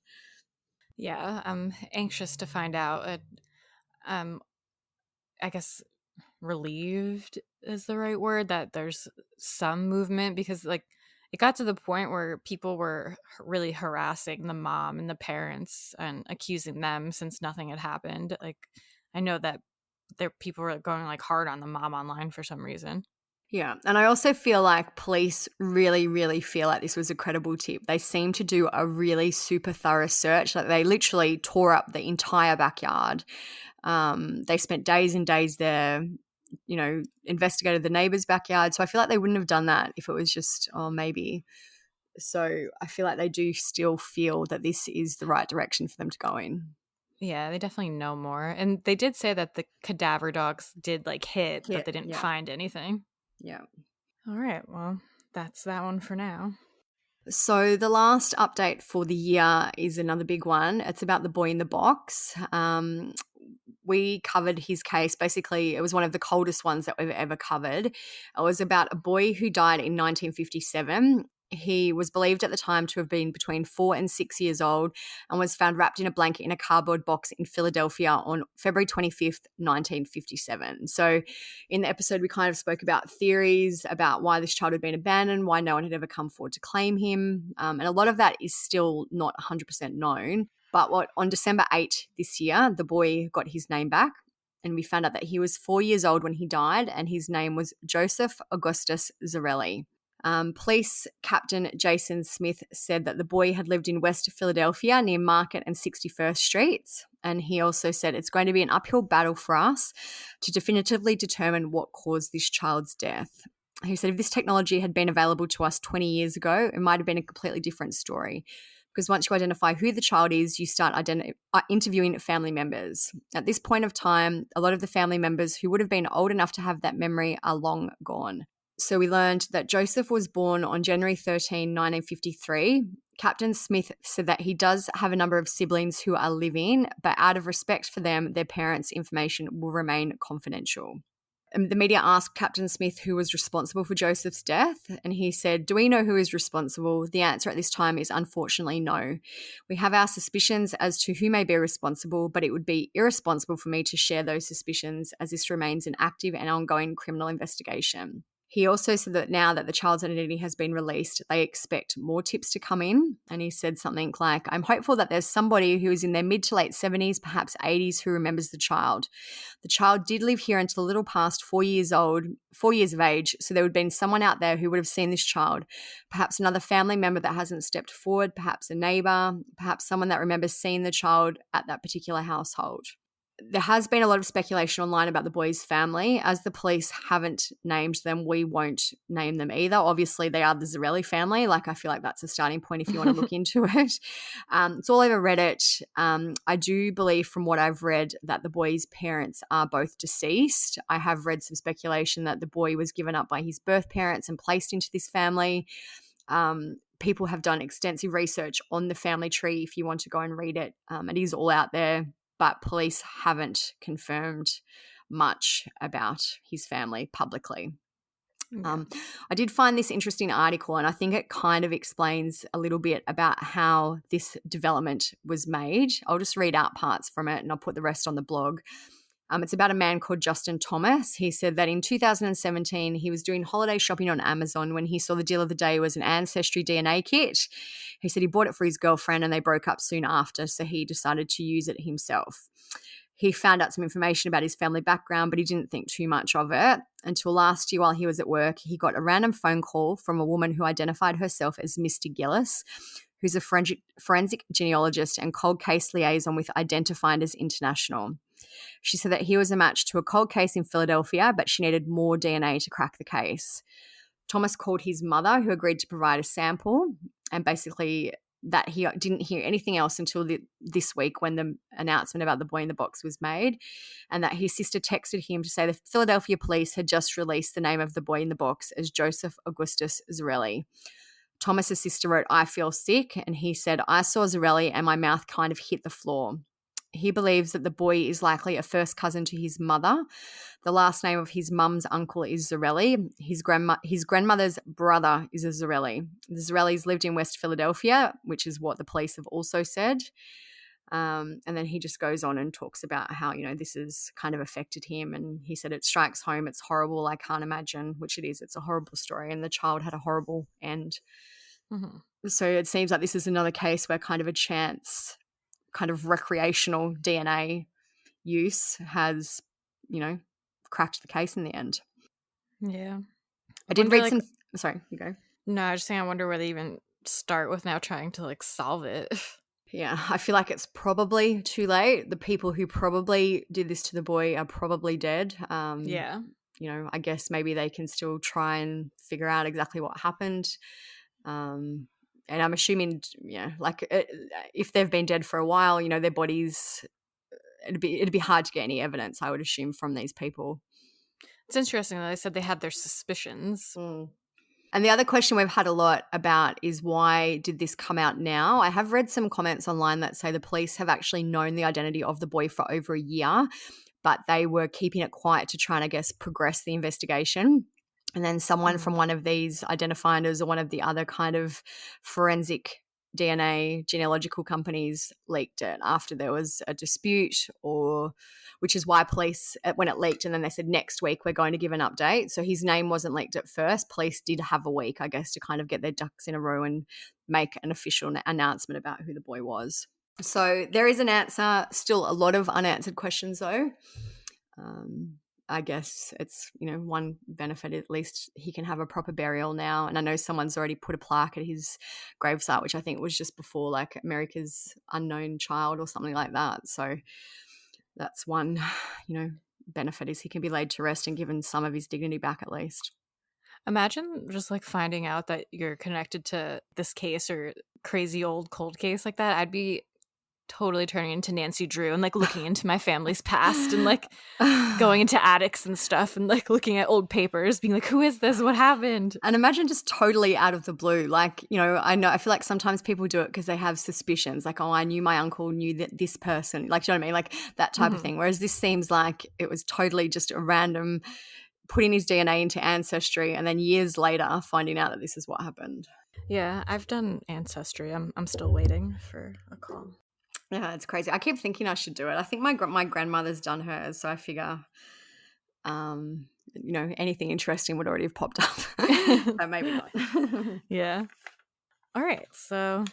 Yeah, I'm anxious to find out. I guess relieved is the right word that there's some movement because like it got to the point where people were really harassing the mom and the parents and accusing them since nothing had happened. Like, I know that people were going like hard on the mom online for some reason. Yeah. And I also feel like police really, really feel like this was a credible tip. They seem to do a really super thorough search. Like they literally tore up the entire backyard. They spent days and days there, investigated the neighbor's backyard. So I feel like they wouldn't have done that if it was just, maybe. So I feel like they do still feel that this is the right direction for them to go in. Yeah, they definitely know more. And they did say that the cadaver dogs did like hit, but they didn't find anything. Yeah. All right. Well, that's that one for now. So the last update for the year is another big one. It's about the boy in the box. We covered his case. Basically, it was one of the coldest ones that we've ever covered. It was about a boy who died in 1957. He was believed at the time to have been between 4 and 6 years old and was found wrapped in a blanket in a cardboard box in Philadelphia on February 25th, 1957. So in the episode, we kind of spoke about theories about why this child had been abandoned, why no one had ever come forward to claim him. And a lot of that is still not 100% known. But on December 8 this year, the boy got his name back. And we found out that he was 4 years old when he died, and his name was Joseph Augustus Zarelli. Police Captain Jason Smith said that the boy had lived in West Philadelphia near Market and 61st Streets. And he also said it's going to be an uphill battle for us to definitively determine what caused this child's death. He said if this technology had been available to us 20 years ago, it might have been a completely different story. Because once you identify who the child is, you start interviewing family members. At this point of time, a lot of the family members who would have been old enough to have that memory are long gone. So we learned that Joseph was born on January 13, 1953. Captain Smith said that he does have a number of siblings who are living, but out of respect for them, their parents' information will remain confidential. The media asked Captain Smith who was responsible for Joseph's death, and he said, "Do we know who is responsible? The answer at this time is unfortunately no. We have our suspicions as to who may be responsible, but it would be irresponsible for me to share those suspicions as this remains an active and ongoing criminal investigation." He also said that now that the child's identity has been released, they expect more tips to come in. And he said something like, "I'm hopeful that there's somebody who is in their mid to late 70s, perhaps 80s, who remembers the child. The child did live here until a little past 4 years of age. So there would have been someone out there who would have seen this child, perhaps another family member that hasn't stepped forward, perhaps a neighbor, perhaps someone that remembers seeing the child at that particular household." There has been a lot of speculation online about the boy's family. As the police haven't named them, we won't name them either. Obviously, they are the Zarelli family. Like, I feel like that's a starting point if you want to look into it. It's all over Reddit. I do believe from what I've read that the boy's parents are both deceased. I have read some speculation that the boy was given up by his birth parents and placed into this family. People have done extensive research on the family tree if you want to go and read it. It is all out there. But police haven't confirmed much about his family publicly. I did find this interesting article, and I think it kind of explains a little bit about how this development was made. I'll just read out parts from it, and I'll put the rest on the blog. It's about a man called Justin Thomas. He said that in 2017, he was doing holiday shopping on Amazon when he saw the deal of the day was an Ancestry DNA kit. He said he bought it for his girlfriend and they broke up soon after, so he decided to use it himself. He found out some information about his family background, but he didn't think too much of it until last year while he was at work. He got a random phone call from a woman who identified herself as Mr. Gillis, who's a forensic genealogist and cold case liaison with Identifinders International. She said that he was a match to a cold case in Philadelphia, but she needed more DNA to crack the case. Thomas called his mother, who agreed to provide a sample, and basically that he didn't hear anything else until this week when the announcement about the boy in the box was made, and that his sister texted him to say the Philadelphia police had just released the name of the boy in the box as Joseph Augustus Zarelli. Thomas's sister wrote, "I feel sick," and he said, "I saw Zarelli and my mouth kind of hit the floor." He believes that the boy is likely a first cousin to his mother. The last name of his mum's uncle is Zarelli. His grandmother's brother is a Zarelli. The Zarellis lived in West Philadelphia, which is what the police have also said. And then he just goes on and talks about how, this has kind of affected him. And he said it strikes home. It's horrible. I can't imagine, which it is. It's a horrible story. And the child had a horrible end. Mm-hmm. So it seems like this is another case where kind of a chance, kind of recreational DNA use has, cracked the case in the end. Yeah. I did read some. Sorry, you go. No, I was just saying, I wonder where they even start with now trying to solve it. Yeah, I feel like it's probably too late. The people who probably did this to the boy are probably dead. Yeah. I guess maybe they can still try and figure out exactly what happened. And I'm assuming, if they've been dead for a while, their bodies, it'd be hard to get any evidence, I would assume, from these people. It's interesting that they said they had their suspicions. Mm. And the other question we've had a lot about is, why did this come out now? I have read some comments online that say the police have actually known the identity of the boy for over a year, but they were keeping it quiet to try and, I guess, progress the investigation. And then someone from one of these identifiers or one of the other kind of forensic DNA genealogical companies leaked it after there was a dispute, which is why police, when it leaked, and then they said next week we're going to give an update. So his name wasn't leaked at first. Police did have a week, I guess, to kind of get their ducks in a row and make an official announcement about who the boy was. So there is an answer. Still a lot of unanswered questions though. I guess it's, one benefit, at least he can have a proper burial now. And I know someone's already put a plaque at his gravesite, which I think was just before America's unknown child or something like that. So that's one, benefit, is he can be laid to rest and given some of his dignity back at least. Imagine just finding out that you're connected to this case or crazy old cold case like that. I'd be totally turning into Nancy Drew and looking into my family's past and going into attics and stuff and looking at old papers, being who is this? What happened? And imagine just totally out of the blue. I feel like sometimes people do it because they have suspicions, I knew my uncle knew that this person, do you know what I mean? That type of thing. Whereas this seems like it was totally just a random putting his DNA into Ancestry and then years later finding out that this is what happened. Yeah, I've done Ancestry. I'm still waiting for a call. Yeah, it's crazy. I keep thinking I should do it. I think my grandmother's done hers, so I figure, anything interesting would already have popped up. But maybe not. Yeah. All right. So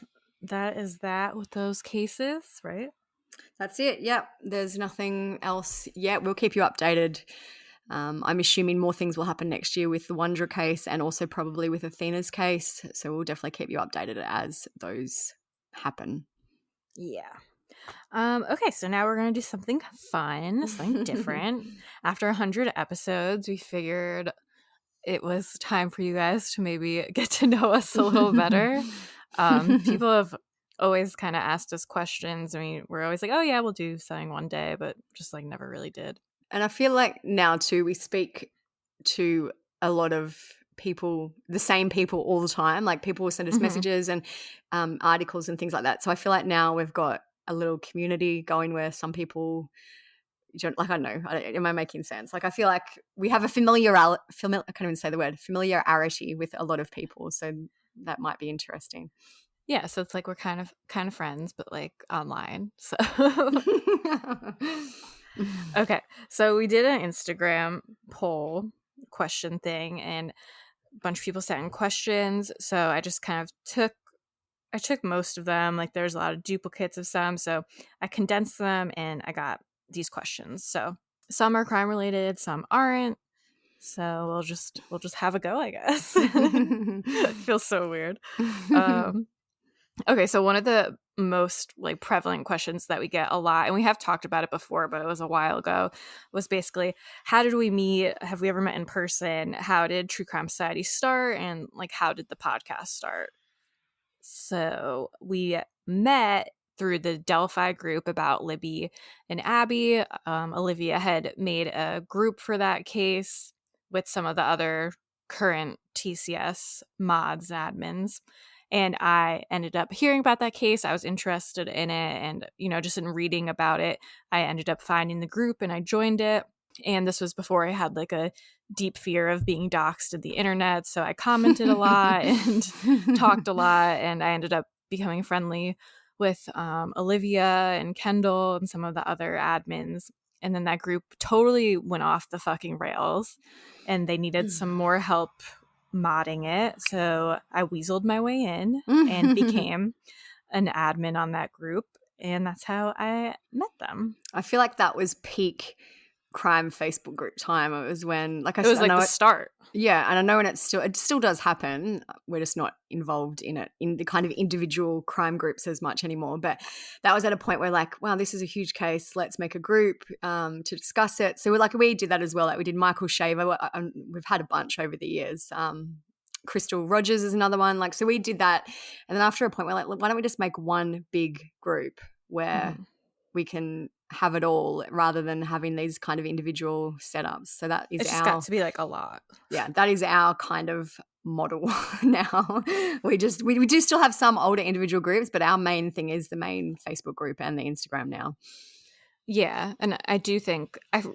that is that with those cases, right? That's it. Yep. There's nothing else yet. We'll keep you updated. I'm assuming more things will happen next year with the Wondra case and also probably with Athena's case. So we'll definitely keep you updated as those happen. Yeah. Okay, so now we're going to do something fun, something different. After 100 episodes, we figured it was time for you guys to maybe get to know us a little better. People have always kind of asked us questions. I mean, we're always oh yeah, we'll do something one day, but just never really did. And I feel like now too, we speak to a lot of people, the same people all the time. People will send us messages and articles and things like that. So I feel like now we've got a little community going where some people don't, I don't know, am I making sense? I feel like we have a I can't even say the word, familiarity with a lot of people. So that might be interesting. Yeah, so it's we're kind of friends, but online. So okay, so we did an Instagram poll question thing, and a bunch of people sent in questions. So I just kind of took most of them. There's a lot of duplicates of some, so I condensed them and I got these questions. So some are crime related, some aren't. So we'll just have a go, I guess. It feels so weird. Okay, so one of the most prevalent questions that we get a lot, and we have talked about it before, but it was a while ago, was basically, how did we meet? Have we ever met in person? How did True Crime Society start? And how did the podcast start? So we met through the Delphi group about Libby and Abby. Olivia had made a group for that case with some of the other current TCS mods admins. And I ended up hearing about that case. I was interested in it. And, just in reading about it, I ended up finding the group and I joined it. And this was before I had a deep fear of being doxxed in the internet. So I commented a lot and talked a lot. And I ended up becoming friendly with Olivia and Kendall and some of the other admins. And then that group totally went off the fucking rails and they needed some more help modding it. So I weaseled my way in and became an admin on that group. And that's how I met them. I feel like that was peak crime Facebook group time. It was when, like I It said, was like the start. Yeah, and I know, and it still does happen. We're just not involved in it in the kind of individual crime groups as much anymore. But that was at a point where, like, wow, this is a huge case. Let's make a group to discuss it. So we did that as well. Like we did Michael Shaver. We've had a bunch over the years. Crystal Rogers is another one. Like, so we did that, and then after a point, we're like, why don't we just make one big group where we can have it all rather than having these kind of individual setups. So that is it's just got to be like a lot. Yeah, that is our kind of model now. We do still have some older individual groups, but our main thing is the main Facebook group and the Instagram now. Yeah, and I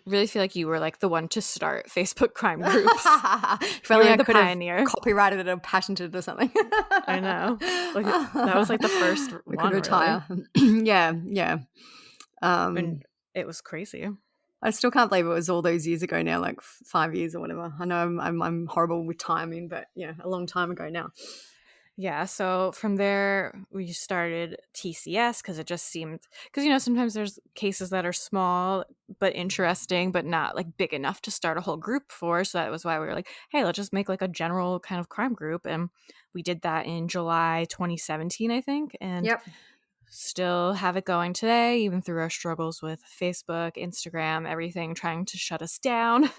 really feel like you were like the one to start Facebook crime groups. If only I the could pioneer. have copyrighted it or patented it or something. I know. Like, that was like the first we one. Could retire. Really. Yeah. And it was crazy. I still can't believe it was all those years ago now, like 5 years or whatever. I know I'm horrible with timing, but yeah, a long time ago now. Yeah, so from there we started TCS because it just seemed because sometimes there's cases that are small but interesting but not like big enough to start a whole group for. So that was why we were like, hey, let's just make like a general kind of crime group, and we did that in July 2017, I think, and yep. Still have it going today, even through our struggles with Facebook, Instagram, everything trying to shut us down.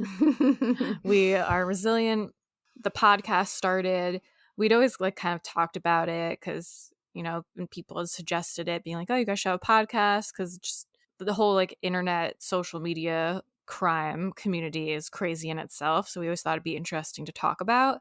We are resilient. The podcast started. We'd always like kind of talked about it because, when people had suggested it, being like, oh, you guys should have a podcast, because just the whole like internet, social media crime community is crazy in itself. So we always thought it'd be interesting to talk about.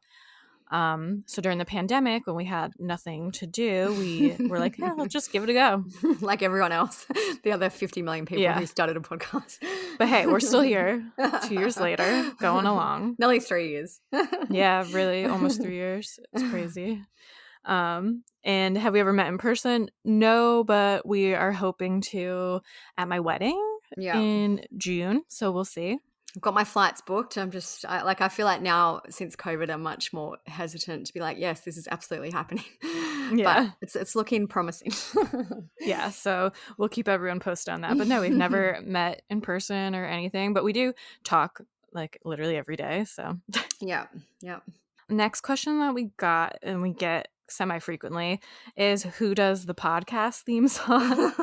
So during the pandemic, when we had nothing to do, we were like, yeah, let's just give it a go. Like everyone else, the other 50 million people who started a podcast. But hey, we're still here 2 years later, going along. Nearly 3 years. Yeah, really, almost 3 years. It's crazy. And have we ever met in person? No, but we are hoping to at my wedding in June. So we'll see. I've got my flights booked. I feel like now since COVID, I'm much more hesitant to be like, yes, this is absolutely happening. Yeah. But it's looking promising. Yeah. So we'll keep everyone posted on that. But no, we've never met in person or anything, but we do talk like literally every day. So yeah. Next question that we got and we get semi-frequently is, who does the podcast theme song?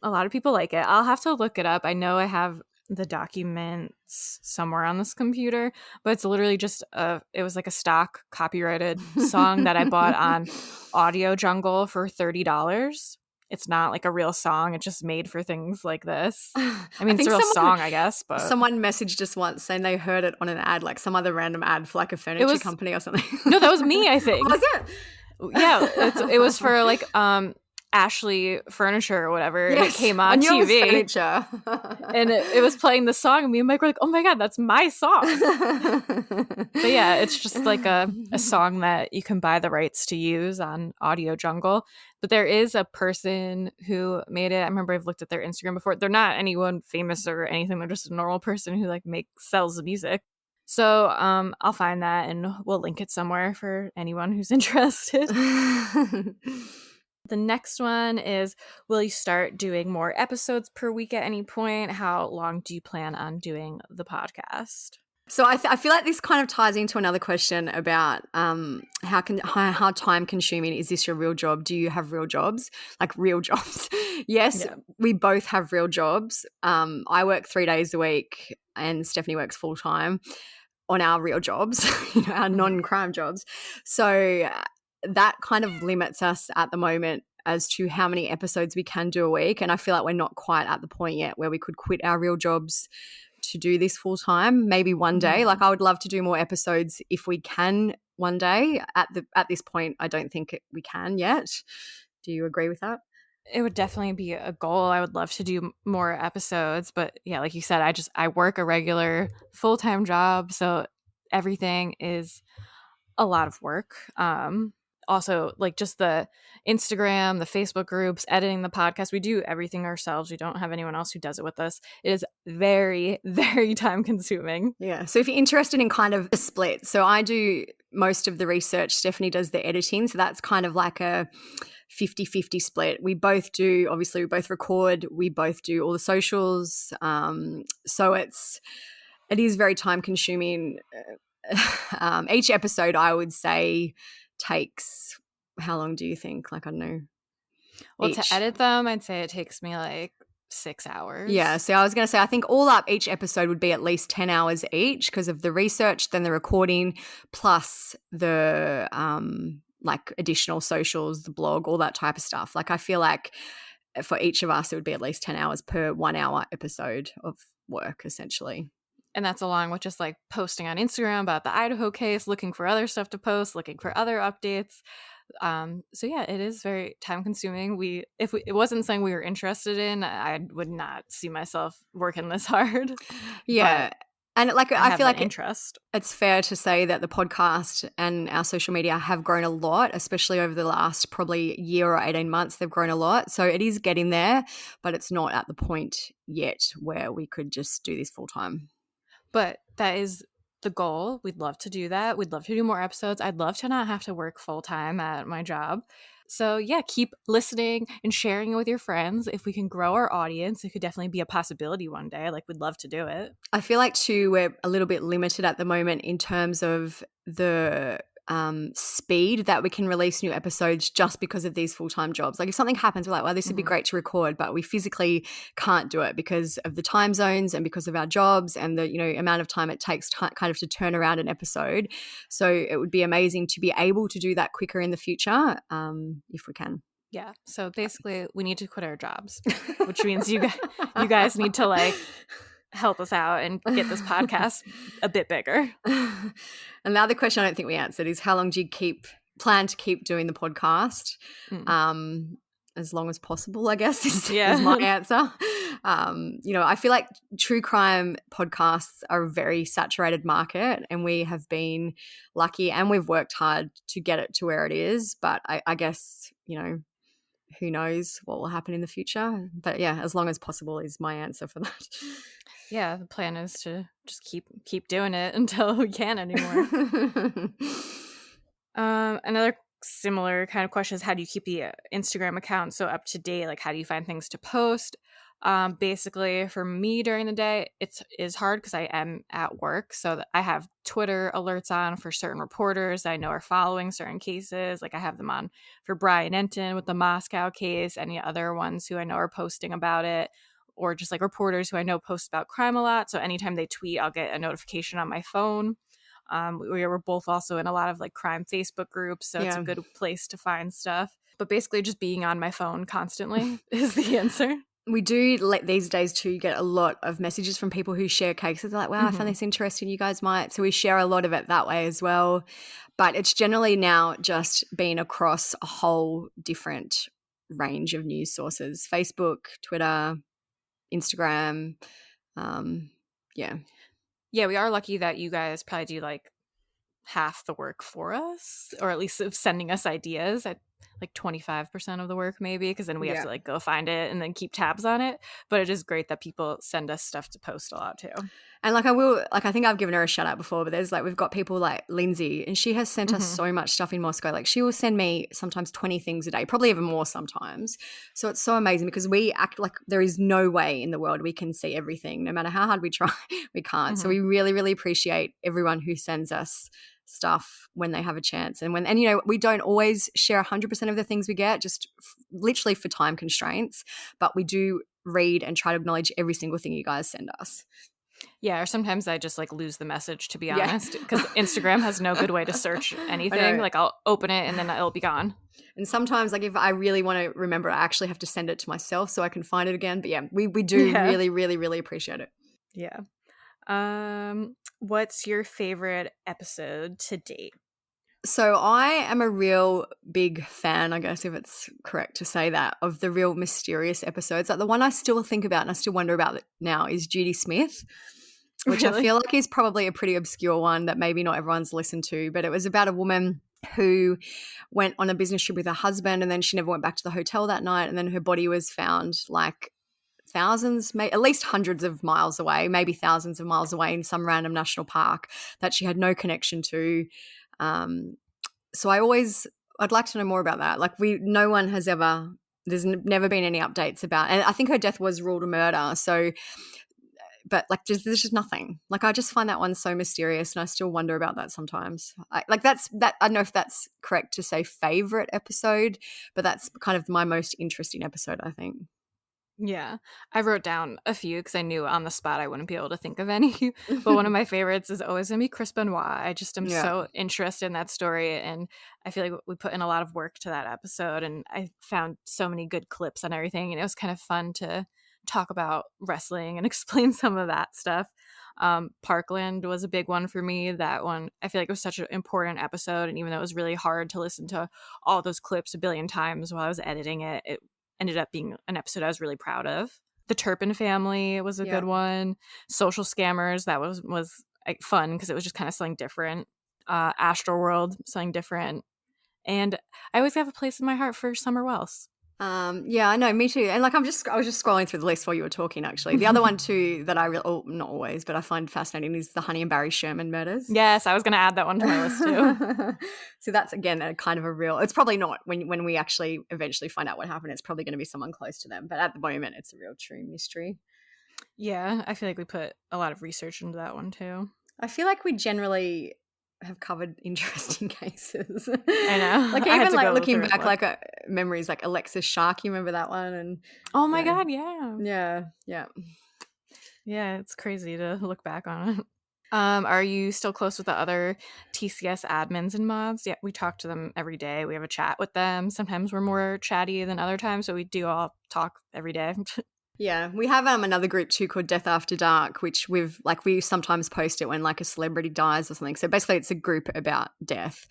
A lot of people like it. I'll have to look it up. I know I have the documents somewhere on this computer, but it's literally just it was like a stock copyrighted song that I bought on Audio Jungle for $30. It's not like a real song. It's just made for things like this. I mean, it's a real song, I guess. But someone messaged us once saying they heard it on an ad, like some other random ad for like a furniture company or something. No, that was me, I think. Was it? Yeah, it was for like Ashley Furniture or whatever. Yes, and it came on TV. Furniture. And it was playing the song, and me and Mike were like, oh my God, that's my song. But yeah, it's just like a song that you can buy the rights to use on Audio Jungle. But there is a person who made it. I remember I've looked at their Instagram before. They're not anyone famous or anything. They're just a normal person who like sells music. So I'll find that and we'll link it somewhere for anyone who's interested. The next one is, will you start doing more episodes per week at any point? How long do you plan on doing the podcast? So I feel like this kind of ties into another question about how time consuming is this your real job? Do you have real jobs? Like real jobs? Yes, yeah. We both have real jobs. I work 3 days a week and Stephanie works full time on our real jobs, our non-crime jobs. So that kind of limits us at the moment as to how many episodes we can do a week. And I feel like we're not quite at the point yet where we could quit our real jobs to do this full time. Maybe one day. Like I would love to do more episodes if we can one day. At this point, I don't think we can yet. Do you agree with that? It would definitely be a goal. I would love to do more episodes. But yeah, like you said, I work a regular full-time job. So everything is a lot of work. also like just the Instagram, the Facebook groups, editing the podcast. We do everything ourselves. We don't have anyone else who does it with us. It is very, very time consuming. Yeah. So if you're interested in kind of a split, so I do most of the research, Stephanie does the editing. So that's kind of like a 50-50 split. We both do, obviously we both record, we both do all the socials. So it is very time consuming. Each episode I would say takes, how long do you think? Like, I don't know. Well, to edit them, I'd say it takes me like 6 hours. Yeah. So I was going to say, I think all up each episode would be at least 10 hours each because of the research, then the recording, plus the like additional socials, the blog, all that type of stuff. Like I feel like for each of us, it would be at least 10 hours per 1 hour episode of work, essentially. And that's along with just like posting on Instagram about the Idaho case, looking for other stuff to post, looking for other updates. So yeah, it is very time consuming. If it wasn't something we were interested in, I would not see myself working this hard. Yeah. And like I feel like interest. It's fair to say that the podcast and our social media have grown a lot, especially over the last probably year or 18 months. They've grown a lot. So it is getting there, but it's not at the point yet where we could just do this full time. But that is the goal. We'd love to do that. We'd love to do more episodes. I'd love to not have to work full time at my job. So yeah, keep listening and sharing it with your friends. If we can grow our audience, it could definitely be a possibility one day. Like, we'd love to do it. I feel like too, we're a little bit limited at the moment in terms of the speed that we can release new episodes just because of these full-time jobs. Like if something happens, we're like, well, this would be great to record, but we physically can't do it because of the time zones and because of our jobs and the, you know, amount of time it takes kind of to turn around an episode. So it would be amazing to be able to do that quicker in the future if we can. Yeah. So basically we need to quit our jobs, which means you guys need to like help us out and get this podcast a bit bigger. And the other question I don't think we answered is, how long do you plan to keep doing the podcast? As long as possible, I guess, is my answer. You know, I feel like true crime podcasts are a very saturated market, and we have been lucky and we've worked hard to get it to where it is. But I guess, you know, who knows what will happen in the future. But yeah, as long as possible is my answer for that. Yeah, the plan is to just keep doing it until we can't anymore. Another similar kind of question is, how do you keep the Instagram account so up to date? Like, how do you find things to post? Basically, for me during the day, it is hard because I am at work. So that I have Twitter alerts on for certain reporters that I know are following certain cases. Like I have them on for Brian Enton with the Moscow case, any other ones who I know are posting about it, or just like reporters who I know post about crime a lot. So anytime they tweet, I'll get a notification on my phone. We were both also in a lot of like crime Facebook groups, so it's a good place to find stuff. But basically just being on my phone constantly is the answer. We do these days too get a lot of messages from people who share cases. They're like, wow, I found this interesting. You guys might. So we share a lot of it that way as well. But it's generally now just been across a whole different range of news sources: Facebook, Twitter, Instagram. Yeah, we are lucky that you guys probably do like half the work for us, or at least of sending us ideas. At like 25% of the work maybe, because then we have to like go find it and then keep tabs on it. But it is great that people send us stuff to post a lot too. And I think I've given her a shout out before, but there's like, we've got people like Lindsay, and she has sent us so much stuff in Moscow. Like she will send me sometimes 20 things a day, probably even more sometimes. So it's so amazing because we act like there is no way in the world we can see everything. No matter how hard we try, we can't. So we really, really appreciate everyone who sends us stuff when they have a chance. And you know, we don't always share 100% of the things we get, just literally for time constraints, but we do read and try to acknowledge every single thing you guys send us. Yeah, or sometimes I just like lose the message, to be honest, because Instagram has no good way to search anything. Like I'll open it and then it'll be gone. And sometimes, like if I really want to remember, I actually have to send it to myself so I can find it again. But yeah, we do really, really, really appreciate it. Yeah. What's your favorite episode to date? So I am a real big fan, I guess if it's correct to say that, of the real mysterious episodes. Like the one I still think about and I still wonder about now is Judy Smith, which I feel like is probably a pretty obscure one that maybe not everyone's listened to. But it was about a woman who went on a business trip with her husband, and then she never went back to the hotel that night, and then her body was found like thousands, at least hundreds of miles away, maybe thousands of miles away in some random national park that she had no connection to. So I'd like to know more about that. Like no one has ever, there's never been any updates about, and I think her death was ruled a murder. So, but like there's just nothing. Like I just find that one so mysterious, and I still wonder about that sometimes. I don't know if that's correct to say favorite episode, but that's kind of my most interesting episode, I think. Yeah, I wrote down a few because I knew on the spot I wouldn't be able to think of any. But one of my favorites is always going to be Chris Benoit. I just am so interested in that story. And I feel like we put in a lot of work to that episode. And I found so many good clips and everything. And it was kind of fun to talk about wrestling and explain some of that stuff. Parkland was a big one for me. That one, I feel like it was such an important episode. And even though it was really hard to listen to all those clips a billion times while I was editing it, it ended up being an episode I was really proud of. The Turpin family was a good one. Social Scammers, that was like fun because it was just kind of something different. Astroworld, something different. And I always have a place in my heart for Summer Wells. Yeah, I know, me too. And like I was just scrolling through the list while you were talking, actually. The other one too that not always, but I find fascinating is the Honey and Barry Sherman murders. Yes, I was going to add that one to my list too. So that's, again, a kind of a real, it's probably not when we actually eventually find out what happened, it's probably going to be someone close to them. But at the moment, it's a real true mystery. Yeah, I feel like we put a lot of research into that one too. I feel like we generally have covered interesting cases. I know. Like even like looking back, like memories like Alexis Shark, you remember that one? And oh my God, yeah. Yeah, it's crazy to look back on it. Are you still close with the other TCS admins and mods? Yeah, we talk to them every day. We have a chat with them. Sometimes we're more chatty than other times, so we do all talk every day. Yeah, we have another group too called Death After Dark, which we sometimes post it when like a celebrity dies or something. So basically it's a group about death.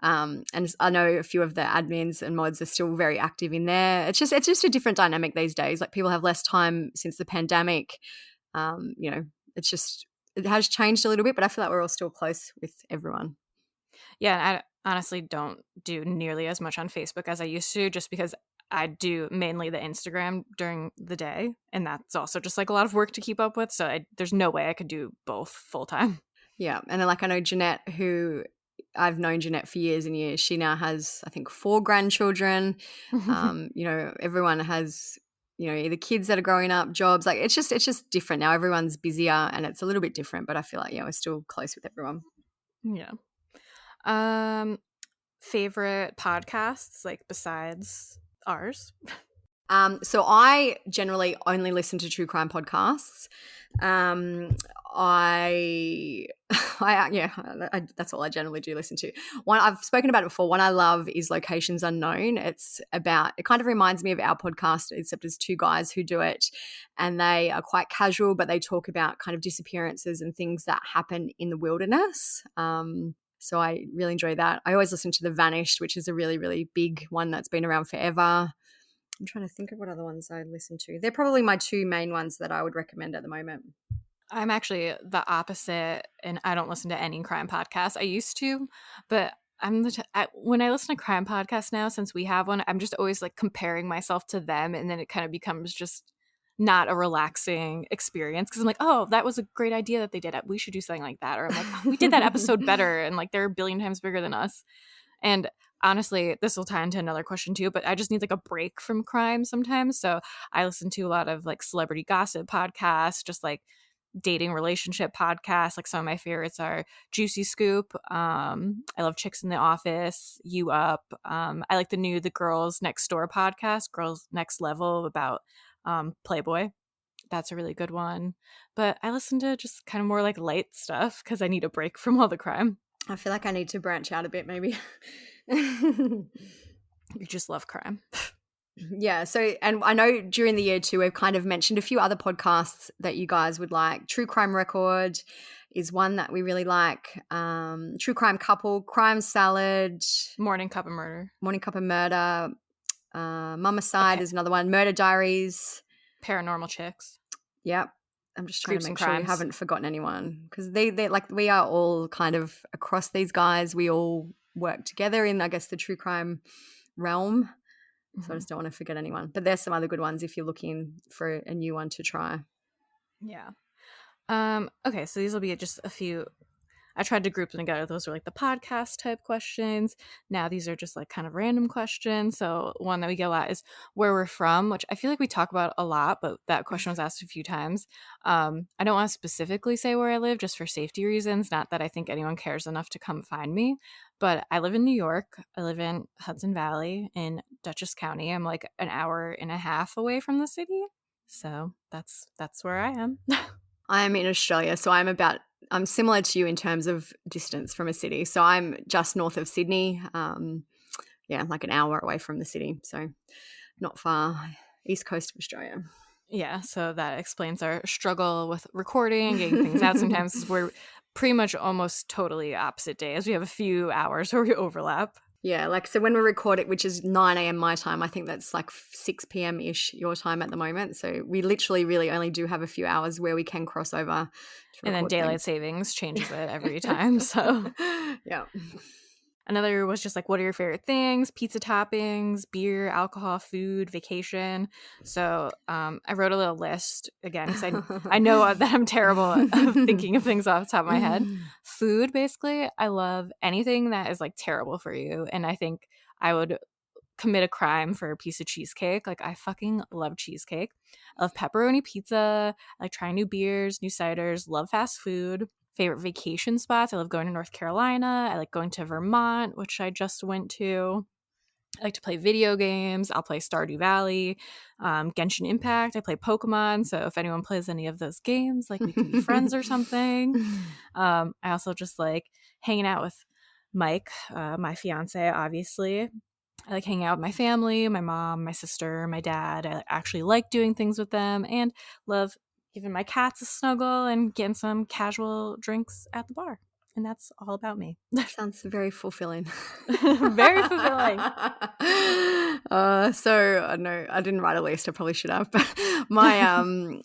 And I know a few of the admins and mods are still very active in there. It's just a different dynamic these days. Like people have less time since the pandemic. It has changed a little bit, but I feel like we're all still close with everyone. Yeah, and I honestly don't do nearly as much on Facebook as I used to, just because I do mainly the Instagram during the day, and that's also just like a lot of work to keep up with. So there's no way I could do both full time. Yeah, and then like I know Jeanette, who I've known Jeanette for years and years. She now has, I think, 4 grandchildren. Everyone has, either kids that are growing up, jobs. Like it's just different now. Everyone's busier, and it's a little bit different. But I feel like we're still close with everyone. Yeah. Favorite podcasts, like besides ours? So I generally only listen to true crime podcasts. That's all I generally do listen to. One I've spoken about it before. One I love is Locations Unknown. It kind of reminds me of our podcast, except there's 2 guys who do it, and they are quite casual, but they talk about kind of disappearances and things that happen in the wilderness. So I really enjoy that. I always listen to The Vanished, which is a really, really big one that's been around forever. I'm trying to think of what other ones I listen to. They're probably my 2 main ones that I would recommend at the moment. I'm actually the opposite, and I don't listen to any crime podcasts. I used to, but when I listen to crime podcasts now, since we have one, I'm just always like comparing myself to them, and then it kind of becomes just not a relaxing experience because I'm like, oh, that was a great idea that they did it. We should do something like that. Or I'm like, oh, we did that episode better, and like they're a billion times bigger than us. And honestly, this will tie into another question too, but I just need like a break from crime sometimes. So I listen to a lot of like celebrity gossip podcasts, just like dating relationship podcasts. Like some of my favorites are Juicy Scoop. I love Chicks in the Office, You Up. I like the Girls Next Door podcast, Girls Next Level, about Playboy. That's a really good one. But I listen to just kind of more like light stuff because I need a break from all the crime. I feel like I need to branch out a bit maybe. You just love crime. Yeah. So, and I know during the year too, we've kind of mentioned a few other podcasts that you guys would like. True Crime Record is one that we really like. True Crime Couple, Crime Salad. Morning Cup of Murder. Mumicide is another one. Murder Diaries. Paranormal Chicks. Yep. I'm just trying Creeps to make and sure we Crimes. haven't forgotten anyone because they like we are all kind of across these guys. We all work together in, I guess, the true crime realm. So I just don't want to forget anyone. But there's some other good ones if you're looking for a new one to try. Yeah. Okay, so these will be just a few. I tried to group them together. Those are like the podcast type questions. Now these are just like kind of random questions. So one that we get a lot is where we're from, which I feel like we talk about a lot, but that question was asked a few times. I don't want to specifically say where I live just for safety reasons. Not that I think anyone cares enough to come find me, but I live in New York. I live in Hudson Valley in Dutchess County. I'm like an hour and a half away from the city. So that's where I am. I'm in Australia, so I'm similar to you in terms of distance from a city. So I'm just north of Sydney, like an hour away from the city. So not far, east coast of Australia. Yeah, so that explains our struggle with recording and getting things out. Sometimes we're pretty much almost totally opposite days. We have a few hours where we overlap. Yeah, like so when we record it, which is 9 a.m. my time, I think that's like 6 p.m.-ish your time at the moment. So we literally really only do have a few hours where we can cross over. And then daylight savings changes it every time. So yeah. Another was just like, what are your favorite things? Pizza toppings, beer, alcohol, food, vacation. So I wrote a little list again because I know that I'm terrible at thinking of things off the top of my head. Food, basically, I love anything that is like terrible for you. And I think I would commit a crime for a piece of cheesecake. Like I fucking love cheesecake. I love pepperoni pizza. I like trying new beers, new ciders, love fast food. Favorite vacation spots. I love going to North Carolina. I like going to Vermont, which I just went to. I like to play video games. I'll play Stardew Valley, Genshin Impact. I play Pokemon. So if anyone plays any of those games, like we can be friends or something. I also just like hanging out with Mike, my fiance, obviously. I like hanging out with my family, my mom, my sister, my dad. I actually like doing things with them and love giving my cats a snuggle and getting some casual drinks at the bar. And that's all about me. Sounds very fulfilling. Very fulfilling. So no, I didn't write a list. I probably should have. But my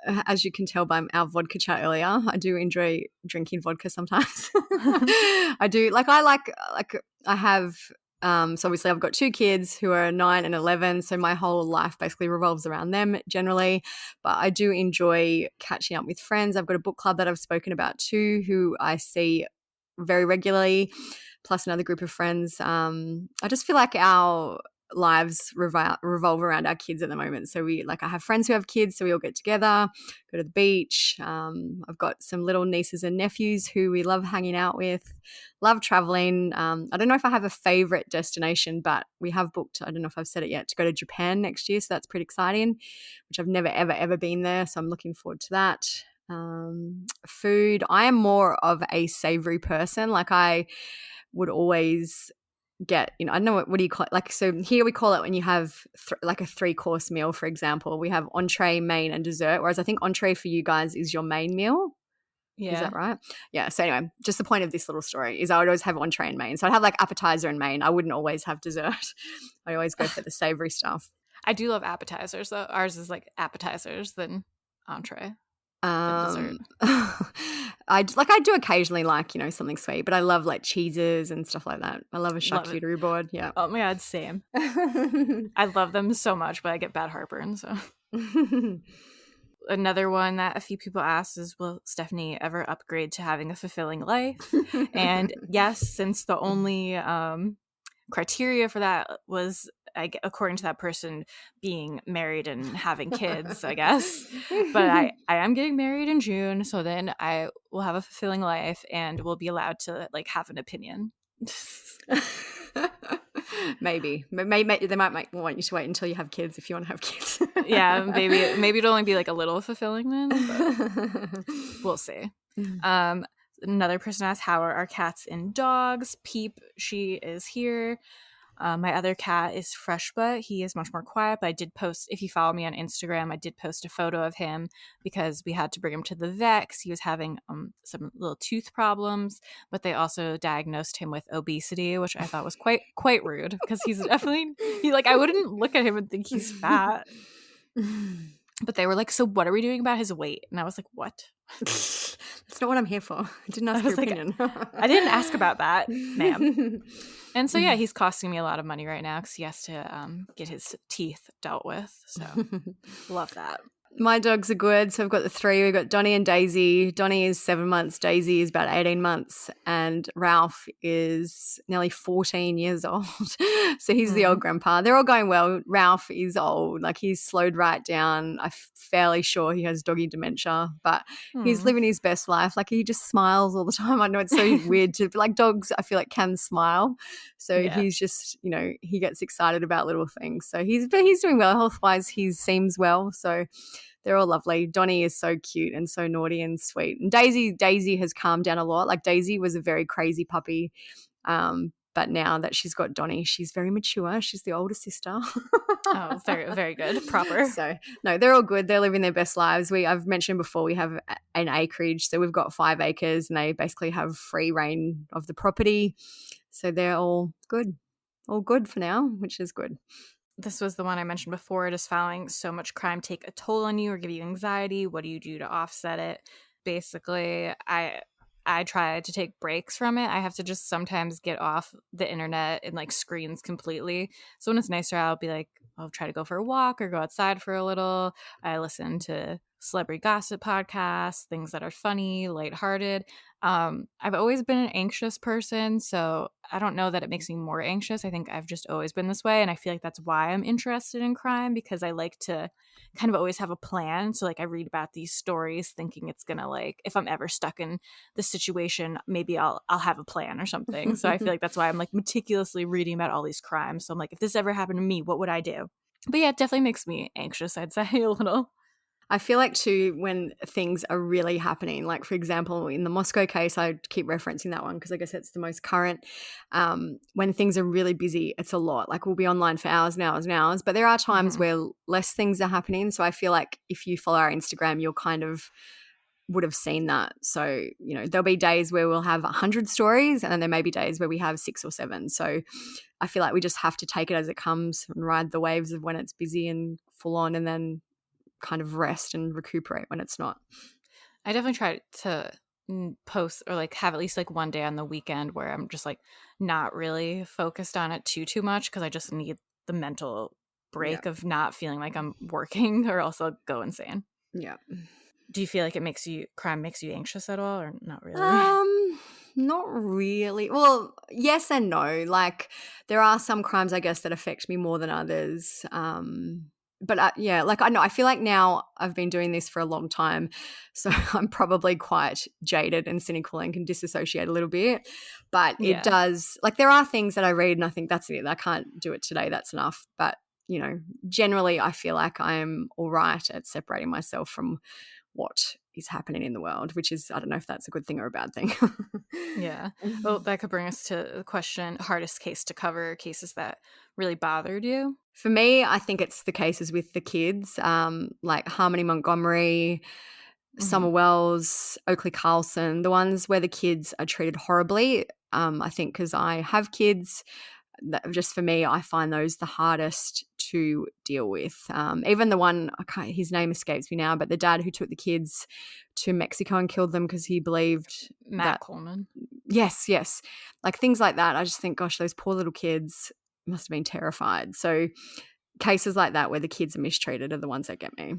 as you can tell by our vodka chat earlier, I do enjoy drinking vodka sometimes. I do. I have. So obviously I've got 2 kids who are 9 and 11, so my whole life basically revolves around them generally, but I do enjoy catching up with friends. I've got a book club that I've spoken about too, who I see very regularly, plus another group of friends. I just feel like our lives revolve around our kids at the moment. So I have friends who have kids, so we all get together, go to the beach. I've got some little nieces and nephews who we love hanging out with, love traveling. I don't know if I have a favorite destination, but we have booked, I don't know if I've said it yet, to go to Japan next year. So that's pretty exciting, which I've never, ever been there. So I'm looking forward to that. Food, I am more of a savory person. Like I would always get, I don't know what do you call it? Like, so here we call it when you have like a 3-course meal, for example, we have entree, main and dessert. Whereas I think entree for you guys is your main meal. Yeah. Is that right? Yeah. So anyway, just the point of this little story is I would always have entree and main. So I'd have like appetizer and main. I wouldn't always have dessert. I always go for the savory stuff. I do love appetizers though. Ours is like appetizers than entree. Dessert. I do occasionally like, something sweet, but I love like cheeses and stuff like that. I love a charcuterie board. Yeah. Oh my God, same. I love them so much, but I get bad heartburn. So another one that a few people asked is, will Stephanie ever upgrade to having a fulfilling life? And yes, since the only criteria for that was, according to that person, being married and having kids, I guess. But I am getting married in June, so then I will have a fulfilling life and will be allowed to like have an opinion. Maybe they might want you to wait until you have kids if you want to have kids. Yeah, maybe it'll only be like a little fulfilling then, but we'll see. Another person asked, how are our cats and dogs? Peep, she is here. My other cat is Freshbutt. He is much more quiet, but I did post, if you follow me on Instagram, I did post a photo of him because we had to bring him to the vet because he was having some little tooth problems, but they also diagnosed him with obesity, which I thought was quite rude because he's definitely, I wouldn't look at him and think he's fat. But they were like, so what are we doing about his weight? And I was like, what? That's not what I'm here for. I didn't ask I your was like, opinion. I didn't ask about that, ma'am. And so, yeah, he's costing me a lot of money right now because he has to get his teeth dealt with. So love that. My dogs are good. So I've got the three. We've got Donnie and Daisy. Donnie is 7 months. Daisy is about 18 months. And Ralph is nearly 14 years old. So he's the old grandpa. They're all going well. Ralph is old. Like, he's slowed right down. I'm fairly sure he has doggy dementia, but he's living his best life. Like, he just smiles all the time. I know it's so weird to, like, dogs, I feel like, can smile. So he's just, you know, he gets excited about little things. So he's doing well. Health-wise, he seems well. So they're all lovely. Donnie is so cute and so naughty and sweet. And Daisy has calmed down a lot. Like, Daisy was a very crazy puppy. But now that she's got Donnie, she's very mature. She's the older sister. Oh, very, very good. Proper. So, no, they're all good. They're living their best lives. I've mentioned before, we have an acreage. So we've got 5 acres and they basically have free reign of the property. So they're all good. All good for now, which is good. This was the one I mentioned before, just following so much crime take a toll on you or give you anxiety. What do you do to offset it? Basically, I try to take breaks from it. I have to just sometimes get off the internet and like screens completely. So when it's nicer, I'll be like, I'll try to go for a walk or go outside for a little. I listen to celebrity gossip podcasts, things that are funny, lighthearted. I've always been an anxious person, so I don't know that it makes me more anxious. I think I've just always been this way, and I feel like that's why I'm interested in crime, because I like to kind of always have a plan. So like I read about these stories thinking it's gonna, like, if I'm ever stuck in this situation, maybe I'll have a plan or something. So I feel like that's why I'm like meticulously reading about all these crimes. So I'm like, if this ever happened to me, what would I do? But yeah, it definitely makes me anxious, I'd say, a little. I feel like too, when things are really happening, like for example, in the Moscow case, I keep referencing that one because I guess it's the most current. When things are really busy, it's a lot. Like, we'll be online for hours and hours and hours, but there are times where less things are happening. So I feel like if you follow our Instagram, you'll kind of would have seen that. So, you know, there'll be days where we'll have 100 stories and then there may be days where we have 6 or 7. So I feel like we just have to take it as it comes and ride the waves of when it's busy and full on, and then kind of rest and recuperate when it's not. I definitely try to post or like have at least like one day on the weekend where I'm just like not really focused on it too much, because I just need the mental break of not feeling like I'm working or else I'll go insane. Yeah. Do you feel like crime makes you anxious at all, or not really? Not really. Well, yes and no. Like, there are some crimes, I guess, that affect me more than others. But yeah, like, I know, I feel like now I've been doing this for a long time, so I'm probably quite jaded and cynical and can disassociate a little bit. But it does, like, there are things that I read and I think that's it. I can't do it today. That's enough. But, you know, generally I feel like I'm all right at separating myself from what is happening in the world, which is, I don't know if that's a good thing or a bad thing. Yeah. Well, that could bring us to the question, hardest case to cover, cases that really bothered you. For me, I think it's the cases with the kids, like Harmony Montgomery, Summer Wells, Oakley Carlson, the ones where the kids are treated horribly. I think because I have kids, just for me, I find those the hardest to deal with. Even the one, his name escapes me now, but the dad who took the kids to Mexico and killed them because he believed Matt Coleman. Yes. Like, things like that. I just think, gosh, those poor little kids must have been terrified. So cases like that where the kids are mistreated are the ones that get me.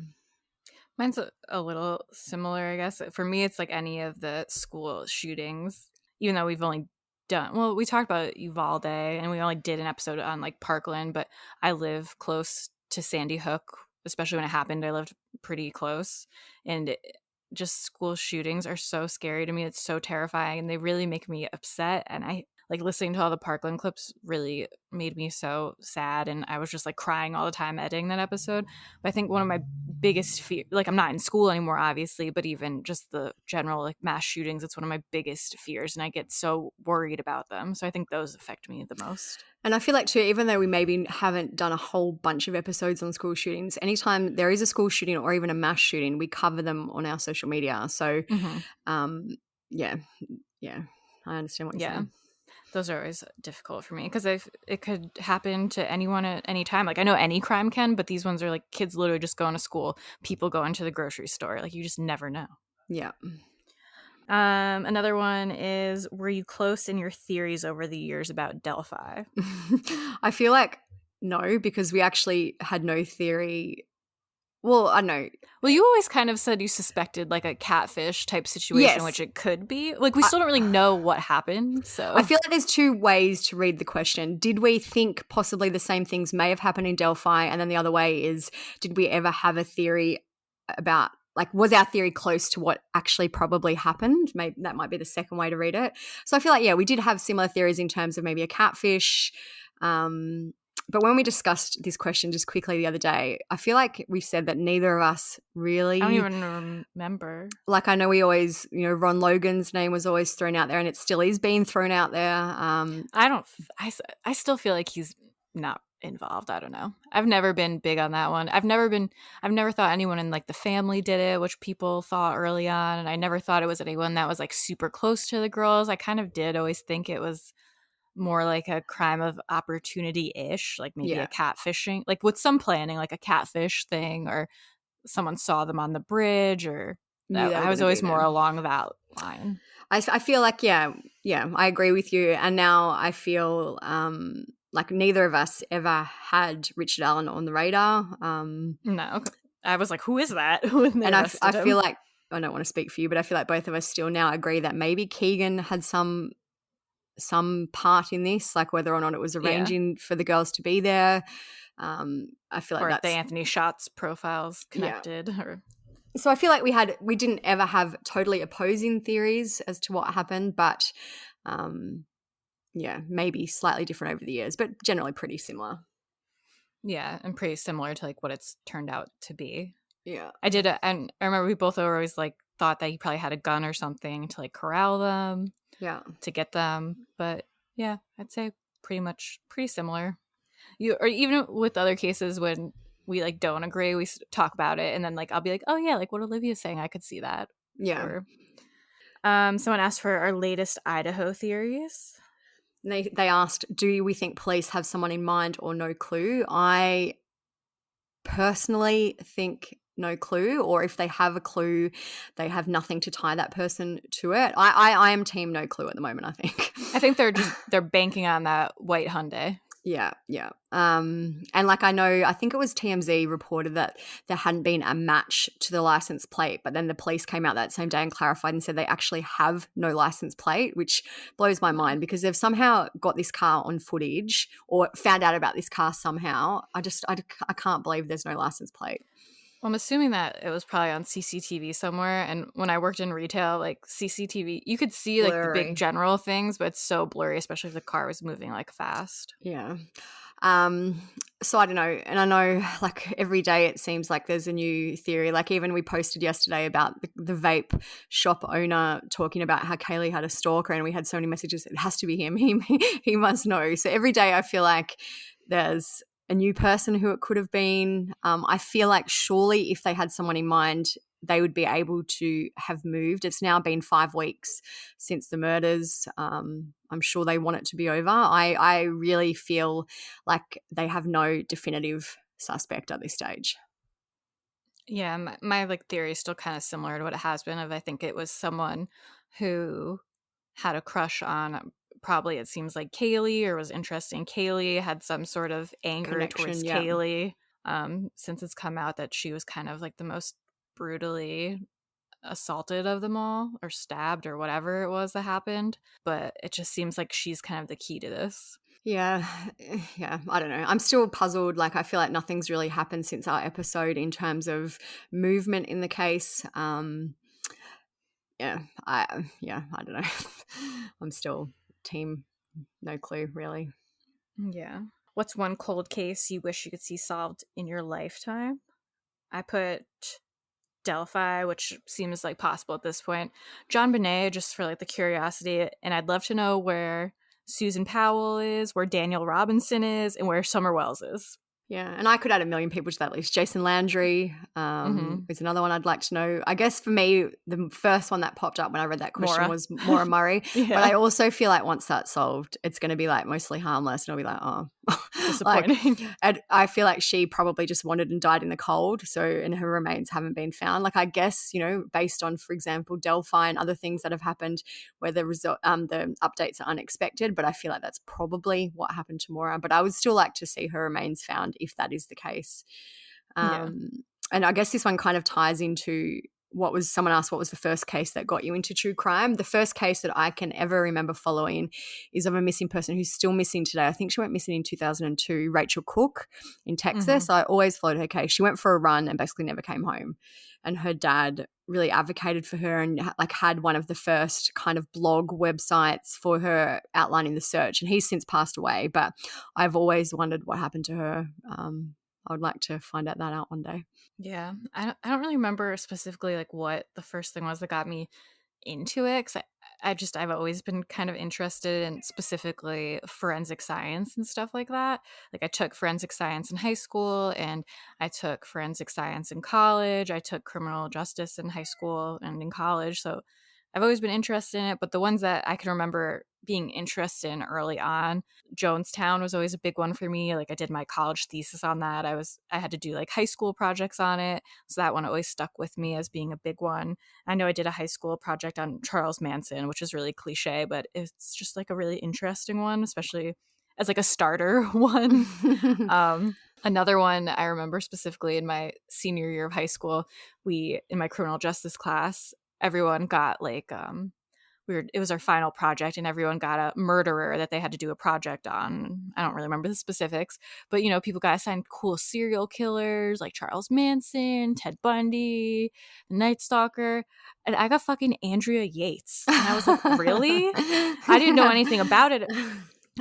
Mine's a little similar, I guess. For me, it's like any of the school shootings, even though we've only we talked about Uvalde and we only did an episode on like Parkland, but I live close to Sandy Hook, especially when it happened. I lived pretty close, and just school shootings are so scary to me. It's so terrifying, and they really make me upset. And I like listening to all the Parkland clips really made me so sad, and I was just like crying all the time editing that episode. But I think one of my biggest fear, like, I'm not in school anymore, obviously, but even just the general like mass shootings, it's one of my biggest fears, and I get so worried about them. So I think those affect me the most. And I feel like too, even though we maybe haven't done a whole bunch of episodes on school shootings, anytime there is a school shooting or even a mass shooting, we cover them on our social media. So yeah, I understand what you're saying. Those are always difficult for me because it could happen to anyone at any time. Like I know any crime can, but these ones are like kids literally just going to school, people going to the grocery store. Like you just never know. Yeah. Another one is, were you close in your theories over the years about Delphi? I feel like no, because we actually had no theory. Well, I don't know. Well, you always kind of said you suspected like a catfish type situation, Yes. which it could be. Like we still don't really know what happened. So I feel like there's two ways to read the question. Did we think possibly the same things may have happened in Delphi? And then the other way is, did we ever have a theory about, like, was our theory close to what actually probably happened? Maybe that might be the second way to read it. So I feel like, yeah, we did have similar theories in terms of maybe a catfish. But when we discussed this question just quickly the other day, I feel like we said that neither of us really. I don't even remember. Like I know we always, Ron Logan's name was always thrown out there, and it still is being thrown out there. I still feel like he's not involved. I don't know. I've never been big on that one. I've never thought anyone in like the family did it, which people thought early on, and I never thought it was anyone that was like super close to the girls. I kind of did always think it was more like a crime of opportunity-ish, like maybe a catfishing, like with some planning, like a catfish thing, or someone saw them on the bridge, or I was always more along that line. I feel like, yeah, I agree with you. And now I feel like neither of us ever had Richard Allen on the radar. No. I was like, who is that? And I feel like, I don't want to speak for you, but I feel like both of us still now agree that maybe Keegan had some part in this, like whether or not it was arranging for the girls to be there. I feel like or that's the Anthony Schatz profiles connected. So I feel like we didn't ever have totally opposing theories as to what happened, but maybe slightly different over the years, but generally pretty similar. Yeah, and pretty similar to like what it's turned out to be. Yeah. And I remember we both always like thought that he probably had a gun or something to like corral them. Yeah. To get them. But yeah, I'd say pretty similar. Or even with other cases when we like don't agree, we talk about it, and then like I'll be like, oh yeah, like what Olivia's saying, I could see that. Yeah. Or, someone asked for our latest Idaho theories. They asked, do we think police have someone in mind or no clue? I personally think no clue, or if they have a clue, they have nothing to tie that person to it. I am team no clue at the moment, I think. I think they're banking on that white Hyundai. Yeah. And like I think it was TMZ reported that there hadn't been a match to the license plate, but then the police came out that same day and clarified and said they actually have no license plate, which blows my mind because they've somehow got this car on footage or found out about this car somehow. I can't believe there's no license plate. Well, I'm assuming that it was probably on CCTV somewhere. And when I worked in retail, like CCTV, you could see like the big general things, but it's so blurry, especially if the car was moving like fast. Yeah. So I don't know. And I know like every day it seems like there's a new theory. Like even we posted yesterday about the vape shop owner talking about how Kaylee had a stalker, and we had so many messages. It has to be him. He must know. So every day I feel like there's a new person who it could have been. I feel like surely if they had someone in mind, they would be able to have moved. It's now been 5 weeks since the murders. I'm sure they want it to be over. I really feel like they have no definitive suspect at this stage. Yeah, my like theory is still kind of similar to what it has been. I think it was someone who had a crush on, probably it seems like Kaylee, or was interested in Kaylee, had some sort of anger towards Kaylee, since it's come out that she was kind of like the most brutally assaulted of them all, or stabbed, or whatever it was that happened. But it just seems like she's kind of the key to this. Yeah, I don't know. I'm still puzzled. Like I feel like nothing's really happened since our episode in terms of movement in the case. I don't know. I'm still team no clue, really. Yeah. What's one cold case you wish you could see solved in your lifetime? I put Delphi, which seems like possible at this point. John Bonet, just for like the curiosity, and I'd love to know where Susan Powell is, where Daniel Robinson is, and where Summer Wells is. Yeah, and I could add a million people to that list. Jason Landry is another one I'd like to know. I guess for me, the first one that popped up when I read that question was Maura Murray. Yeah. But I also feel like once that's solved, it's going to be like mostly harmless, and I'll be like, oh, disappointing. and I feel like she probably just wandered and died in the cold. So, and her remains haven't been found. Like, I guess, you know, based on, for example, Delphi and other things that have happened where the updates are unexpected. But I feel like that's probably what happened to Maura. But I would still like to see her remains found if that is the case. And I guess this one kind of ties into someone asked what was the first case that got you into true crime. The first case that I can ever remember following is of a missing person who's still missing today. I think she went missing in 2002, Rachel Cook in Texas. I always followed her case. She went for a run and basically never came home. And her dad really advocated for her and like had one of the first kind of blog websites for her outlining the search. And he's since passed away, but I've always wondered what happened to her. I would like to find that out one day. Yeah, I don't really remember specifically like what the first thing was that got me into it, because I've always been kind of interested in specifically forensic science and stuff like that. Like I took forensic science in high school and I took forensic science in college. I took criminal justice in high school and in college. So I've always been interested in it, but the ones that I can remember being interested in early on, Jonestown was always a big one for me. Like I did my college thesis on that. I had to do like high school projects on it. So that one always stuck with me as being a big one. I know I did a high school project on Charles Manson, which is really cliche, but it's just like a really interesting one, especially as like a starter one. Another one I remember specifically in my senior year of high school, in my criminal justice class, everyone got like it was our final project and everyone got a murderer that they had to do a project on. I don't really remember the specifics, but you know, people got assigned cool serial killers like Charles Manson, Ted Bundy, the Night Stalker, and I got fucking Andrea Yates. And I was like, really? I didn't know anything about it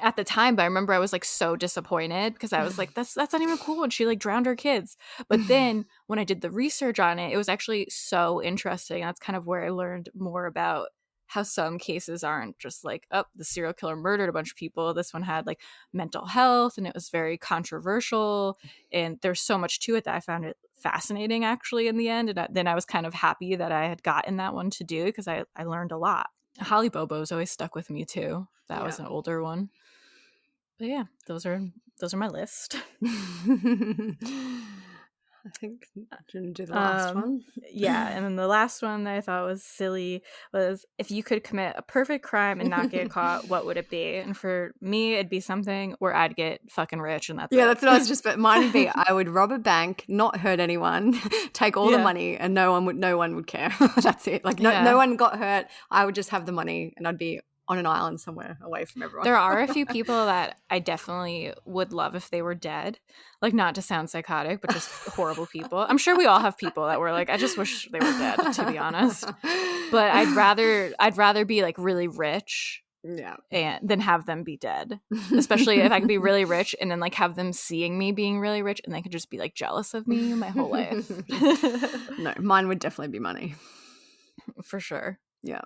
at the time, but I remember I was like so disappointed because I was like, that's not even cool. And she like drowned her kids. But then when I did the research on it, it was actually so interesting. That's kind of where I learned more about how some cases aren't just like, oh, the serial killer murdered a bunch of people. This one had like mental health and it was very controversial. And there's so much to it that I found it fascinating actually in the end. And then I was kind of happy that I had gotten that one to do because I learned a lot. Holly Bobo's always stuck with me too. That was an older one. But yeah, those are my list. I think I didn't do the last one. Yeah, and then the last one that I thought was silly was, if you could commit a perfect crime and not get caught, what would it be? And for me, it'd be something where I'd get fucking rich, and that's it. That's what I was just. But mine would be, I would rob a bank, not hurt anyone, take all the money, and no one would care. That's it. Like no one got hurt. I would just have the money, and I'd be on an island somewhere away from everyone. There are a few people that I definitely would love if they were dead. Like, not to sound psychotic, but just horrible people. I'm sure we all have people that were like, I just wish they were dead, to be honest. But I'd rather be like really rich, and than have them be dead. Especially if I could be really rich and then like have them seeing me being really rich and they could just be like jealous of me my whole life. No, mine would definitely be money. For sure. Yeah.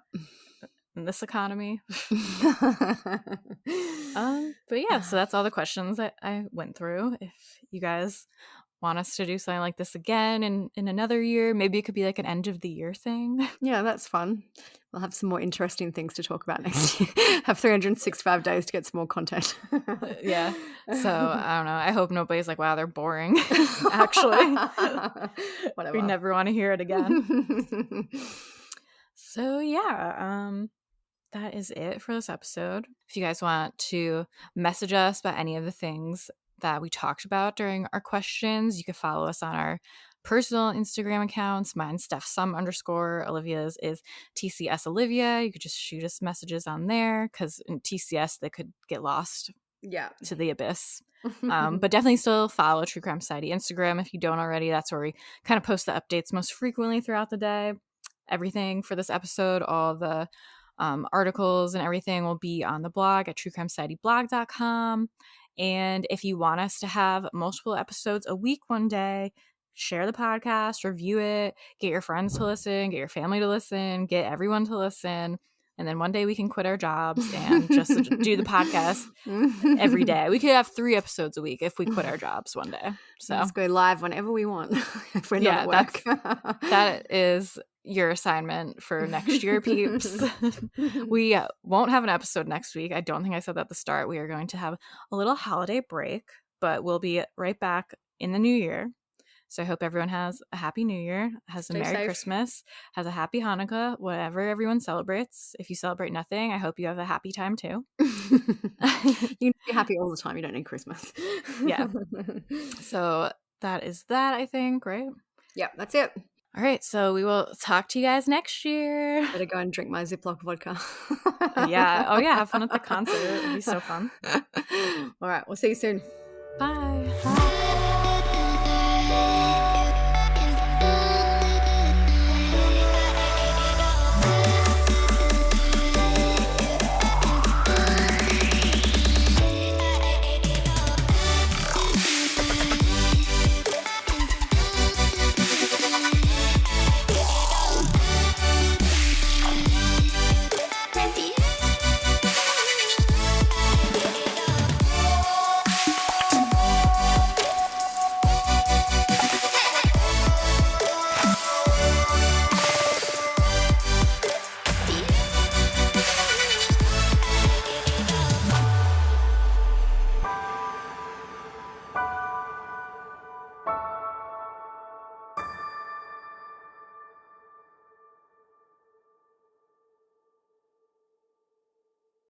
In this economy. But yeah, so that's all the questions that I went through. If you guys want us to do something like this again in another year, maybe it could be like an end of the year thing. Yeah, that's fun. We'll have some more interesting things to talk about next year. Have 365 days to get some more content. Yeah. So I don't know. I hope nobody's like, wow, they're boring. Actually. Whatever. We never want to hear it again. So yeah, that is it for this episode. If you guys want to message us about any of the things that we talked about during our questions, you can follow us on our personal Instagram accounts. Mine's _, Olivia's is TCS Olivia. You could just shoot us messages on there because in TCS they could get lost to the abyss. But definitely still follow True Crime Society Instagram if you don't already. That's where we kind of post the updates most frequently throughout the day. Everything for this episode, all the articles and everything will be on the blog at truecrimesocietyblog.com. And if you want us to have multiple episodes a week one day, share the podcast, review it, get your friends to listen, get your family to listen, get everyone to listen. and then one day we can quit our jobs and just do the podcast every day. We could have 3 episodes a week if we quit our jobs one day. So let's go live whenever we want if we're not at work. That is your assignment for next year, peeps. We won't have an episode next week. I don't think I said that at the start. We are going to have a little holiday break, but we'll be right back in the new year. So I hope everyone has a happy new year, has a Merry Christmas, has a happy Hanukkah, whatever everyone celebrates. If you celebrate nothing, I hope you have a happy time too. You can be happy all the time. You don't need Christmas. Yeah. So that is that, I think, right? Yeah, that's it. All right, so we will talk to you guys next year. Better go and drink my Ziploc vodka. Yeah. Oh, yeah. Have fun at the concert. It'll be so fun. All right. We'll see you soon. Bye.